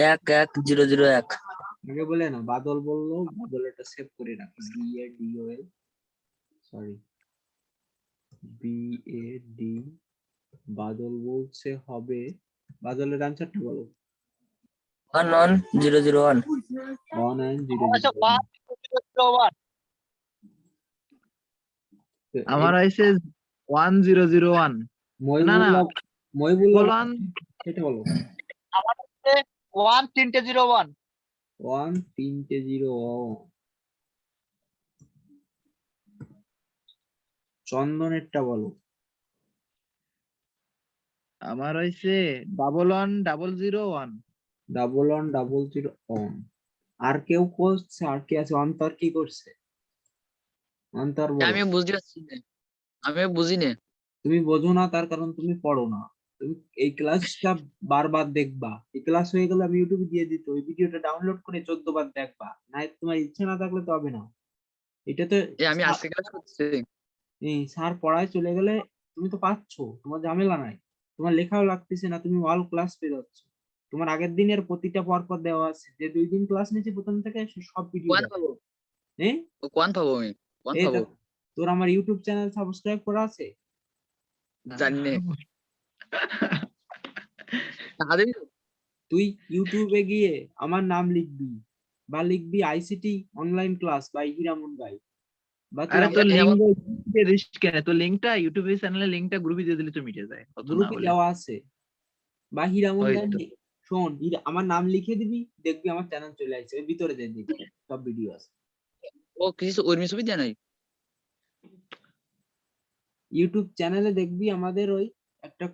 11001। আগে বলে না, বাদল বললো, বাদল এটা সেভ করে রাখো, BADOL, সরি BAD, বাদল বলছে হবে। বাদলের আনসারটা বলো। 11001। 1900। আচ্ছা 101 আমার হয়েছে 1001। না না, মহিবুল্লাহ বললাম এটা বলো। আমার হচ্ছে 1301। 1301। চন্দনেরটা বলো। আমার হয়েছে 11001। 11001। আর কেউ করছে? আর কে আছে? অন্তর কি করছে? অন্তর বলো। আমি বুঝতে পারছি না, আমি বুঝি না। তুমি বোঝো না, তার কারণ তুমি পড়ো না। তুমি এই ক্লাসটা বারবার দেখবা, এই ক্লাস হয়ে গেলে আমি ইউটিউবে দিয়ে দিত, ওই ভিডিওটা ডাউনলোড করে 14 বার দেখবা, না তোমার ইচ্ছা না থাকলে তো হবে না। এটা তো আমি আজকে ক্লাস করতেছি। এই স্যার পড়ায় চলে গেলে তুমি তো পাচ্ছো, তোমার ঝামেলা নাই, তোমার লেখাও লাগতেছে না, তুমি অল ক্লাস পেয়ে যাচ্ছ। তোমার আগের দিনের প্রতিটা পর পর দেওয়া আছে, যে 2 দিন ক্লাস নিয়েছি প্রথম থেকে সে সব ভিডিও কোয়ান দেওয়া। পাবো? হ্যাঁ, কোয়ান পাবো আমি? কোয়ান এই পাবো? দেখ, তোর আমার ইউটিউব চ্যানেল সাবস্ক্রাইব করা আছে? জানি না। টাকা দিবি তো? তুই ইউটিউবে গিয়ে আমার নাম লিখবি, বা লিখবি ICT online class by Hiraman গাই, বা তুই আরে আমার তোর লিঙ্ক দিয়ে দিস কেন? তোর লিঙ্কটা ইউটিউব চ্যানেলের লিঙ্কটা গ্রুপে দিয়ে দিলে তো মিটে যায়, অত না গ্রুপে বলে। দেওয়া আছে, বা হিরামন ওই গাই তো। শোন, আমার নাম লিখে দিবি, দেখবি আমার চ্যানেল চলে আসছে, ওই ভিতরে যাই দেখবি সব ভিডিও আছে। ও কিছু উর্মি ছবি দেয় নাই? ইউটিউব চ্যানেলে দেখবি আমাদের ওই একটা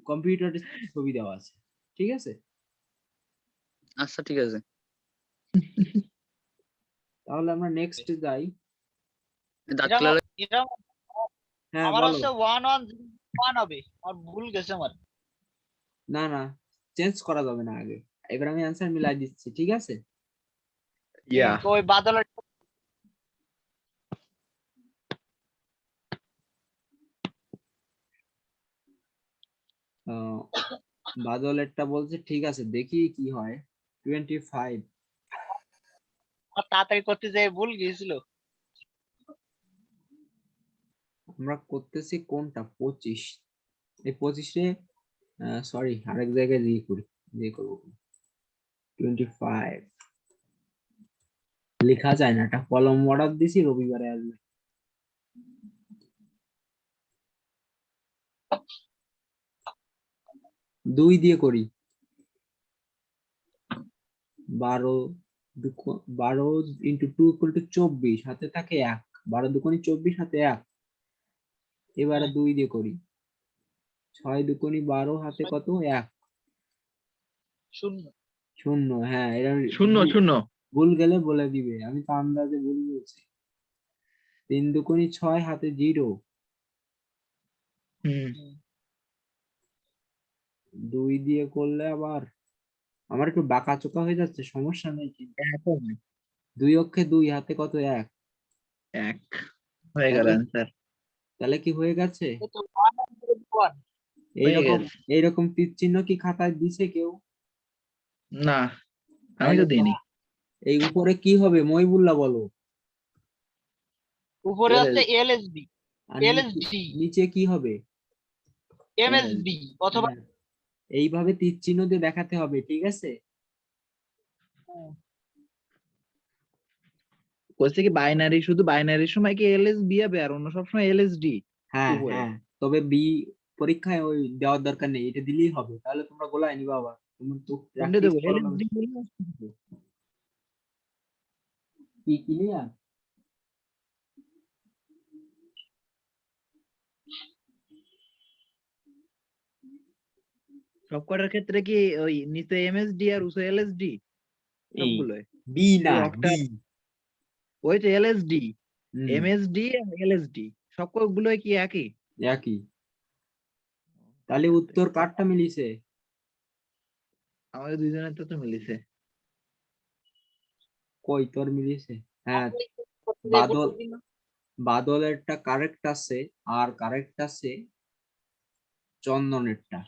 কম্পিউটারের ছবি দেওয়া আছে, ঠিক আছে? আচ্ছা ঠিক আছে। তাহলে আমরা নেক্সট যাই। দাঁত এরকম ক্লাস। এরকম হ্যাঁ আমার বলো। হচ্ছে 111 হবে, আমার ভুল গেছে আমার। না না, চেঞ্জ করা যাবে না আগে, এবার আমি অ্যান্সার মিলাই দিচ্ছি, ঠিক আছে? তো ওই বাদলের আহ, বাদলেরটা বলছে ঠিক আছে, দেখি কি হয়। 25। আমার তাড়াতাড়ি করতে যেয়ে ভুল গিয়েছিল। আমরা করতেছি কোনটা? 25। এই 25-এ সরি, আরেক জায়গায় দিয়ে করি, দিয়ে করবো। 25 লেখা যায় না, এটা কলম অর্ডার দিছি, রবিবারে আসবে। 2 দিয়ে করি। 12 ইন্টু 2 ইকুয়াল টু 24, হাতে থাকে 1, 12 দুগুণে 24, হাতে 1। এবারে 2 দিয়ে করি, 6 দুগুণে 12, হাতে কত 1, শূন্য। 0। হ্যাঁ, এরা শূন্য শূন্য ভুল গেলে বলে দিবে, আমি তো আন্দাজে ভুল বলছি। 3 দুগুণে 6, হাতে 0, হুম 2 দিয়ে করলে আবার আমার একটু বাঁকা চোকা হয়ে যাচ্ছে, সমস্যা নেই কিন্তু। এখন 2 অক্ষে 2, হাতে কত 1। এক হয়ে গেল তাহলে অ্যান্সার। তাহলে কি হয়ে গেছে? এই তো 101। হয়ে এইরকম গেছে। এইরকম তীর চিহ্ন কি খাতায় দিছে কেউ? না, আমি তাহলে তো দিইনি। এই উপরে কি হবে মহিবুল্লাহ বলো। উপরে LL হচ্ছে এলএসবি, আর নিচে এলএসডি, নিচে কি হবে? এমএসবি অথবা হ্যাঁ, এইভাবে তীর চিহ্ন দিয়ে দেখাতে হবে, ঠিক আছে? বলছে কি বাইনারি, শুধু বাইনারির সময় কি এলএসবি হবে আর অন্য সব সময় এলএসডি হ্যাঁ উপরে। হ্যাঁ, তবে বি পরীক্ষায় ওই দেওয়ার দরকার নেই, এটা দিলেই হবে, তাহলে তোমরা গোলায় নিবা আবার, তুমি তো কোনটা প্র্যাকটিস দেবো, করো না। এলএসডি? কি ক্লিয়ার? সব কটার ক্ষেত্রে কি ওই নিচে এমএসডি আর উপরে এলএসডি এই সবগুলোই? বি না, এই অক্টা, ডি। ওই তো এলএসডি, হুম, এমএসডি আর এলএসডি সবগুলোই কি একই? একই। তাহলে উত্তর কারটা মিলিছে? আমাদের দুইজনের তো মিলিছে। কই তোর মিলিছে? হ্যাঁ, বাদল বাদলেরটা কারেক্ট আছে, আর কারেক্ট আছে চন্দনেরটা,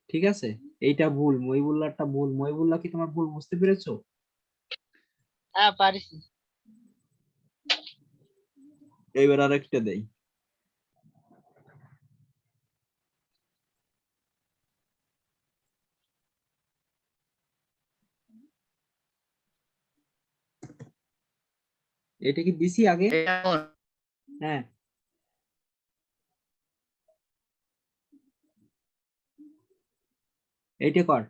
ঠিক আছে? এইটা ভুল, মহিবুল্লাহটা ভুল। মহিবুল্লাহ, কি তোমার ভুল বুঝতে পেরেছো? হ্যাঁ পারিস। এইবার আরেকটা দেই। এটা কি দিছি আগে? এমন হ্যাঁ, এইটা কর।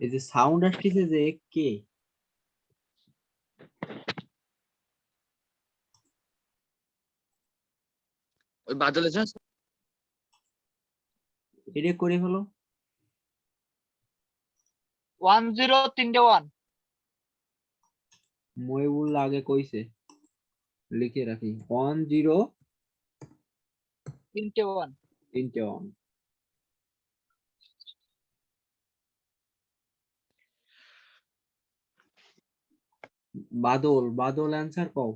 এই যে সাউন্ড আসতেছে যে, কে? ওই বাদলের জন্য এটা করে হলো। 10 তিনটে 1। মহিবুল্লাহ আগে কইছে, লিখে রাখি 10 তিনটে 1। 3টে 1। বাদল, বাদল অ্যান্সার কও।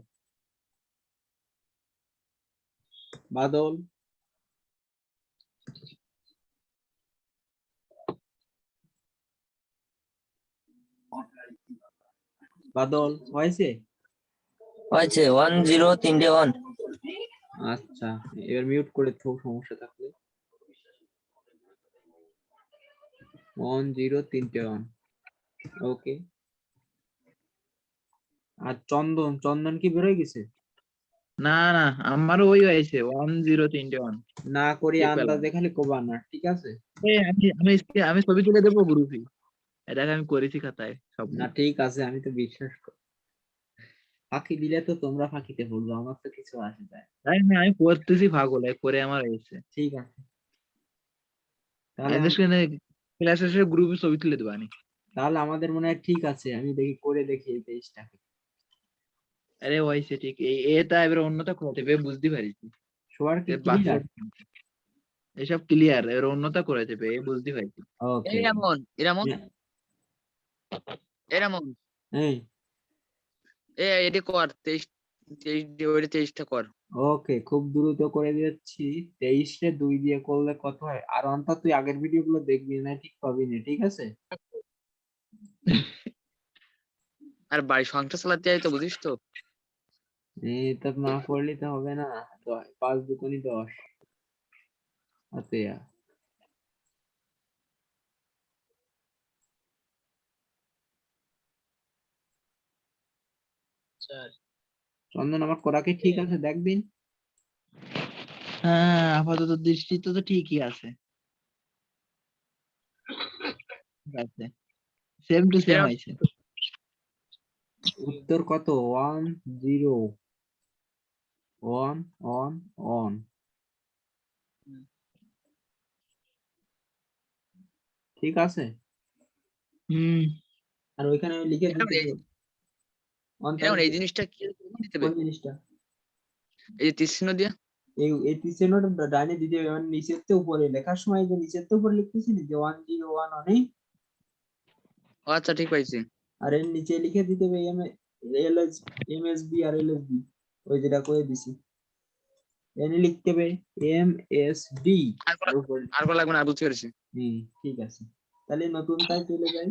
বাদল, বাদল হয়েছে? হয়েছে 10 3টে 1। আচ্ছা, এবার মিউট করে থাকো সমস্যা থাকলে। 10 3টে 1, ওকে। আর চন্দন, চন্দন কি বেরোয় গেছে? না না, আমারও ওই হয়েছে 10 3টে 1। না করি ঠিক পেলাম। আন্দাজে খালি কোবা না, ঠিক আছে? আমি আমি আমি ছবি তুলে দেবো গ্রুপে, এটাকে আমি করেছি খাতায় না সবগুলো। ঠিক আছে, আমি তো বিশ্বাস করি। ফাঁকি দিলে তো তোমরা ফাঁকিতে পড়বো, আমার তো কিছু আসে যায় না। তাই না, আমি করতেছি পাগল, করে আমার হয়েছে। ঠিক আছে, তাহলে আমি ক্লাস শেষে গ্রুপে ছবি তুলে দেবো আমি। তাহলে আমাদের মনে হয় ঠিক আছে, আমি দেখি করে দেখি এই পেজটাকে। আরে হয়েছে ঠিক, এটা এবার অন্যটা করাতে হবে, বুঝতে পারিছি। সবার কি বাকি ক্লিয়ার? এসব ক্লিয়ার, এবার অন্যটা করে দেবে, বুঝতে পারছি। ওকে। এই এমন এরমন এরমন এই, এটি কর 23 23টা কর। ওকে, খুব দ্রুত করে দিচ্ছি। 23-এ 2 দিয়ে করলে কত হয়? আর অন্তত তুই আগের ভিডিও গুলো দেখবি না, ঠিক পাবি না, ঠিক আছে? আর বাড়ি সংসার চালাতে যাই তো বুঝিস তো। এটা না করলে তো হবে না। 5 দুগুণে 10, হাতে চার চন্দন আমার করা কি ঠিক আছে দেখবিন? হ্যাঁ আপাতত দৃষ্টিতে তো ঠিকই আছে। ঠিক আছে, সেম টু সেম হয়েছে। উত্তর কত? 1 0 1 1 1। ঠিক আছে, হুম। আর ওইখানে লিখে এখন দিতে এই- হবে। অন্তর এখন এই জিনিসটা কি দিতে হবে? কোন জিনিসটা? এই যে তীর চিহ্ন দিয়ে এই টিসেনোটা ডাইনে দিতে হবে, মানে নিচের থেকে উপরে লেখার সময় যে নিচের থেকে উপরে লিখতেছি না যে 1 0 1 অনেক, ও আচ্ছা ঠিক পাইছি। আর এর নিচে লিখে দিতে হবে এমএসবি আর এলএসবি, ওই যেটা করে দিছি এনে লিখতে হবে এমএসডি আর আর উপরে। করা লাগবে না, আর বুঝতে পেরেছি। ঠিক আছে, তাহলে নতুন তাই চলে যাই।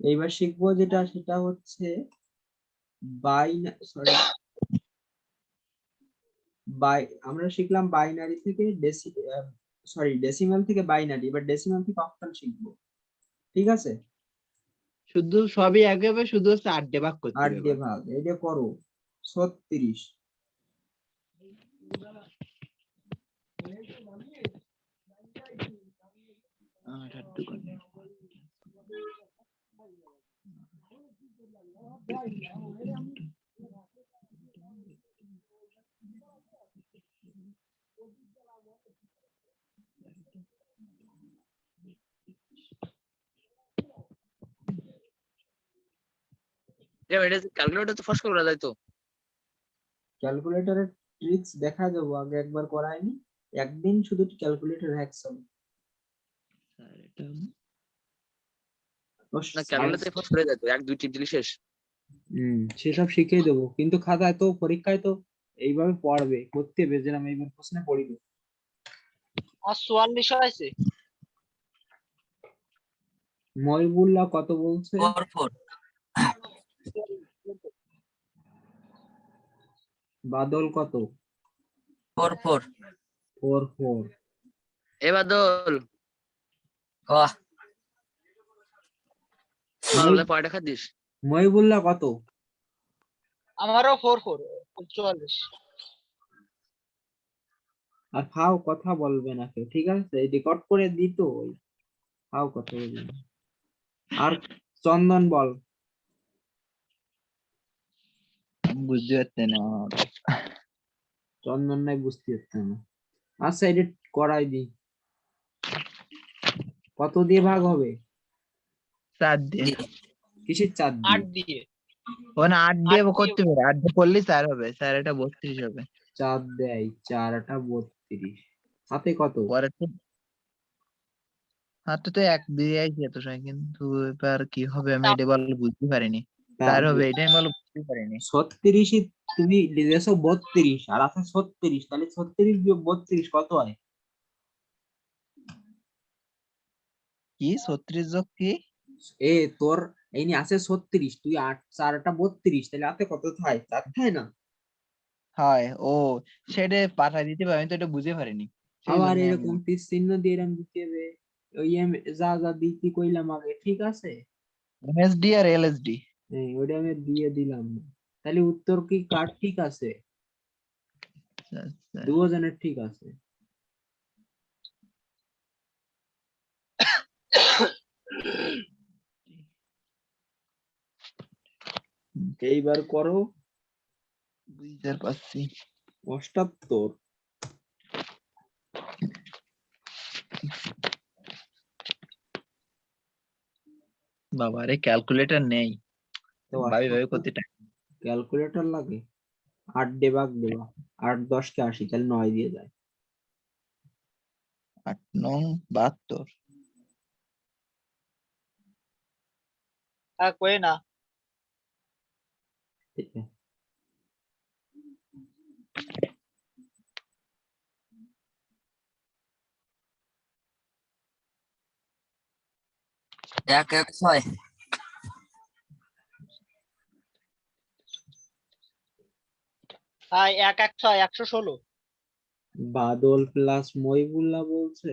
এইবার শিখবো যেটা, সেটা হচ্ছে আমরা শিখলাম বাইনারি থেকে ডেসিমাল থেকে বাইনারি, এবার ডেসিমাল থেকে অক্টাল শিখবো। ঠিক আছে, শুধু সবই এক হবে, শুধু হচ্ছে 8 দিয়ে ভাগ করতে 8 হবে দিয়ে এবার। ভাগ, এটা করো 36। আটার দোকানে। এটা ক্যালকুলেটর তো ফার্স্ট করা যায় তো? ক্যালকুলেটরের ট্রিক্স দেখা যাবো, আগে একবার করাইনি, একদিন শুধু ক্যালকুলেটর হ্যাকসন। স্যার এটা না ক্যালকুলেটর ফার্স্ট করে যায় তো, 1 2 টিপ দিলে শেষ। সেসব শিখিয়ে দেবো, কিন্তু খাতায় তো পরীক্ষায় তো এইভাবে পড়বে, করতে হবে যেরকম এইবার প্রশ্নে পড়িবে। আর 44 হয়েছে। মহিবুল্লাহ কত বলছে? 4 4 বাদল কত? 4 4 4 4। এবার দল বাহ তাহলে কয় টাকা দিস? মহিবুল্লাহ কত? আমারও 44 44। আর ফাও কথা বলবে না কেউ, ঠিক আছে, রেকর্ড করে দিত, ফাও কথা বলবে না। আর চন্দন বল। আমি বুঝতে পারছি না। চন্দন নাই বুঝতে পারতাম না। আচ্ছা এটা করাই দি, কত দিয়ে ভাগ হবে? 4 দিয়ে। কিসের 4 দিয়ে? 8 দিয়ে। ওখানে 8 দিয়ে 8 দিয়ে করতে পারে, 8 দিয়ে করলেই 4 হবে, স্যার এটা 32 হবে। 4 দেয়, 4 8 32, হাতে কত? পরে তো হাতে তো 1 দিয়ে আইছি এত সময়, কিন্তু এবার কি হবে আমি এটা বল বুঝতে পারিনি। 4 হবে এটাই বল বুঝতে পারিনি। 36 তুমি লিখেছো 32 আর আছে 36, তাহলে 36 বিয়োগ 32 কত হয়? কি 36 যোগ কি? এ তোর এই নি আছে 36, তুই 8 4 8 32, তাহলে হাতে কত থাকে? 4 থাকে না? হয় ও, সেটা পাঠাই দিতে পারি, আমি তো এটা বুঝতে পারিনি। সেই আবার জন্য এরকম তীর চিহ্ন দিয়ে এরকম দিতে হবে, ওই যা যা দিতে কইলাম আগে, ঠিক আছে, এমএসডি আর এলএসডি। ওটা আমি দিয়ে দিলাম। তাহলে উত্তর কি কার ঠিক আছে? দুজনের ঠিক আছে। এইবার করো বুঝতে পারছি। 78। বাবা রে ক্যালকুলেটর নেই, ভাবি ভাবি করতে টাইম। ক্যালকুলেটর লাগে? 8 দিয়ে ভাগ দেবা, 8 10 কে 80, তাহলে 9 দিয়ে যায়। 8 9 72। কই না। ঠিক আছে। এক 1 6 1 1 6 116। বাদল প্লাস মহিবুল্লাহ বলছে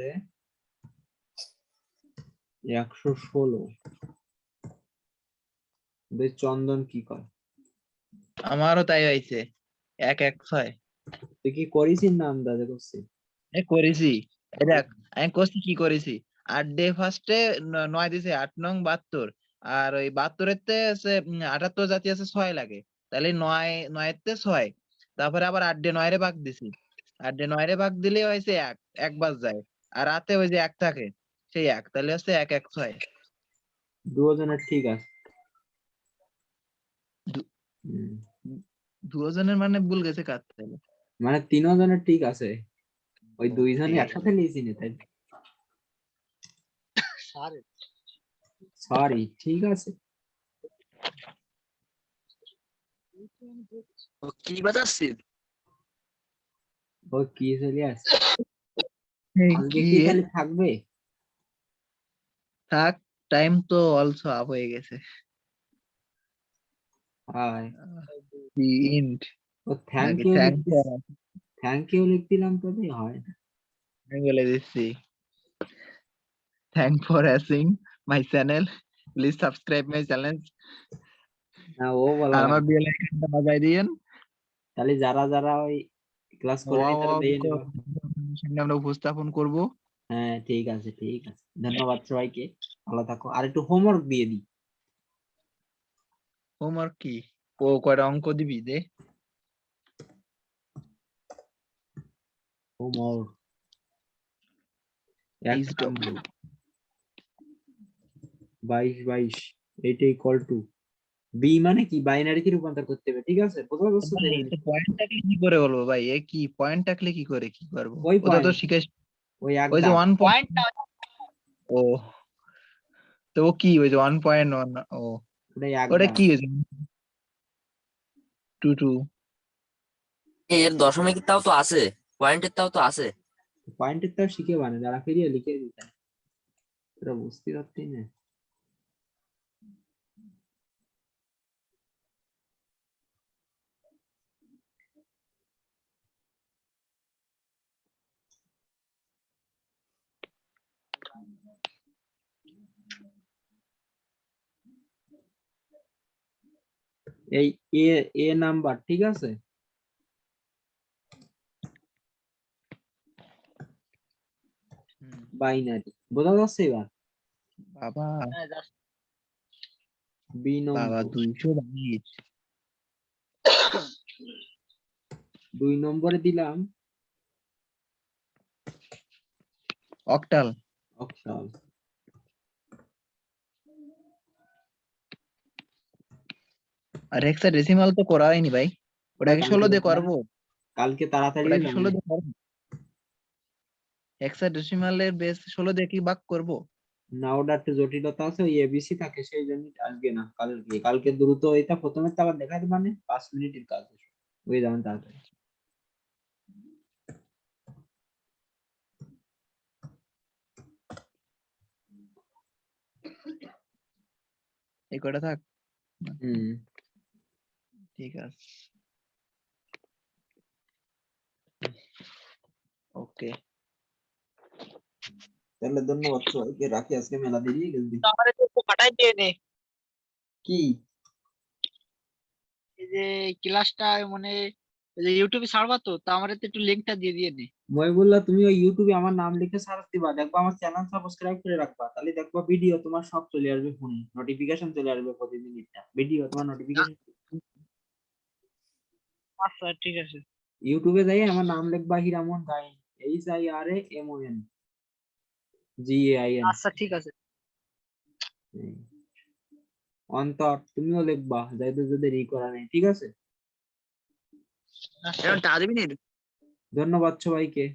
116। বেশ, চন্দন কি কয়? আমারও তাই হয়েছে 1-1-6 তুই কি করিস না আন্দাজে করছিস? করেছি। এই দেখ আমি করছি কি করেছি, 8 ডে ফার্স্টে 9 দিছে 8 নং 72, আর ওই 72 তে 78 জাতি আছে 6 লাগে, তাহলে 9 তে 6, তারপরে আবার 8 ডে 9 রে ভাগ দিছি, 8 ডে 9 রে ভাগ দিলে হয়েছে 1 বাদ যায়, আর রাতে ওই যে 1 থাকে সেই 1, তাহলে হচ্ছে 1-1-6। দুজনের ঠিক আছে। দু- হুম, দুজনের মানে ভুল গেছে কার তাহলে? মানে তিনজনের ঠিক আছে, ওই দুইজনই Okay. একসাথে নিয়েছি না তাই। স্যার সরি, ঠিক আছে। ও কি বাজাচ্ছিস? ও কি চলে আসছে? এই আজকে কি কি তাহলে থাকবে? থাক, টাইম তো অলসো আপ হয়ে গেছে। হাই, দি এন্ড ও থ্যাংক নাকি ইউ থ্যাংক লিখতিস, থ্যাংক ইউ লিখতিলাম তবে হয় না। আমি বলে দিচ্ছি, thank for watching my channel, please subscribe my channel, না, ও বলা আর আমার লাগবে। বেল আইকনটা বাজাই দিয়েন। তাহলে যারা যারা ওই ক্লাস করে ওয়াও নি তারা ওয়াও দিয়ে তো নেবা। সামনে আমরা উপস্থাপন করব। হ্যাঁ, ঠিক আছে, ঠিক আছে, ধন্যবাদ সবাইকে, ভালো থাকো। আর একটু হোমওয়ার্ক দিয়ে দিই। হোমওয়ার্ক কি? ও কয়টা অঙ্ক দিবি দে। হোমওয়ার্ক এইচ ডব্লিউ 22 এইটা ইকুয়াল টু বি, মানে কি বাইনারিতে রূপান্তর করতে হবে, ঠিক আছে? বোঝা যাচ্ছে তো? ভাই, পয়েন্ট থাকলে কি করে বলবো ভাই? এ কি পয়েন্ট থাকলে কি করে কি করবো? ওই ওটা তো পয়েন্ট, শিখাইস। ওই এক ওই যে দাগ। 1 পয়েন্ট। পয়েন্ট ও, তো ও কি ওই যে 1.1? ও, ওটাই এক ওটা দাগ। কি হয়েছে? 2 এর দশমিকের তাও তো আছে, পয়েন্টের তাও তো আছে। পয়েন্টের তাও শিখে বানে, যারা ফিরিয়ে লিখে দিতে তোরা বুঝতে পারতি না। এই এ এ নাম্বার, ঠিক আছে? বাইনারি বোঝা যাচ্ছে এবার? বাবা, বি বাবা নম্বর, 222। 2 নম্বরে দিলাম অক্টাল। অক্টাল। আর হেক্সাডেসিমাল তো করা হয়নি ভাই, ওটা কি 16 দিয়ে করবো? কালকে তাড়াতাড়ি ওটা হয়ে কি যাবে। 16 দিয়ে করবো? হেক্সাডেসিমালের বেস 16 দিয়ে কি ভাগ করবো? না, ওটা একটু জটিলতা আছে, ওই এবিসি থাকে, সেই জন্য আজকে না কালকে। কালকে দ্রুত এটা প্রথমে তো আবার দেখাতে, মানে 5 মিনিটের কাজ হয়ে যাবেন তাড়াতাড়ি। এই কটা থাক, হুম, ঠিক আছে, ওকে। তাহলে ধন্যবাদ সবাইকে, রাখি, আজকে মেলা দেরিয়ে গেছে। আমার একটু পাঠাই দিয়ে নে কি? এই যে ক্লাসটা, মানে এই যে ইউটিউবে ছাড়বা তো, তা আমার একটু লিংকটা দিয়ে দিয়ে নে। মহিবুল্লাহ, তুমি ওই ইউটিউবে আমার নাম লিখে সার্চ দিবা, দেখবা আমার চ্যানেল সাবস্ক্রাইব করে রাখবা, তাহলে দেখবা ভিডিও তোমার সব চলে আসবে ফোনে, নোটিফিকেশন চলে আসবে প্রতিদিন, একটা ভিডিও তোমার নোটিফিকেশন। আচ্ছা ঠিক আছে। ইউটিউবে যাই আমার নাম লিখবা, হিরামন গাইন, HIRAMON GAIN। আচ্ছা ঠিক আছে। অন্তর তুমিও লিখবা, যাদের যাদের ই করা নেই, ঠিক আছে? আচ্ছা। এখন টাকা দিবি নি? ধন্যবাদ সবাইকে।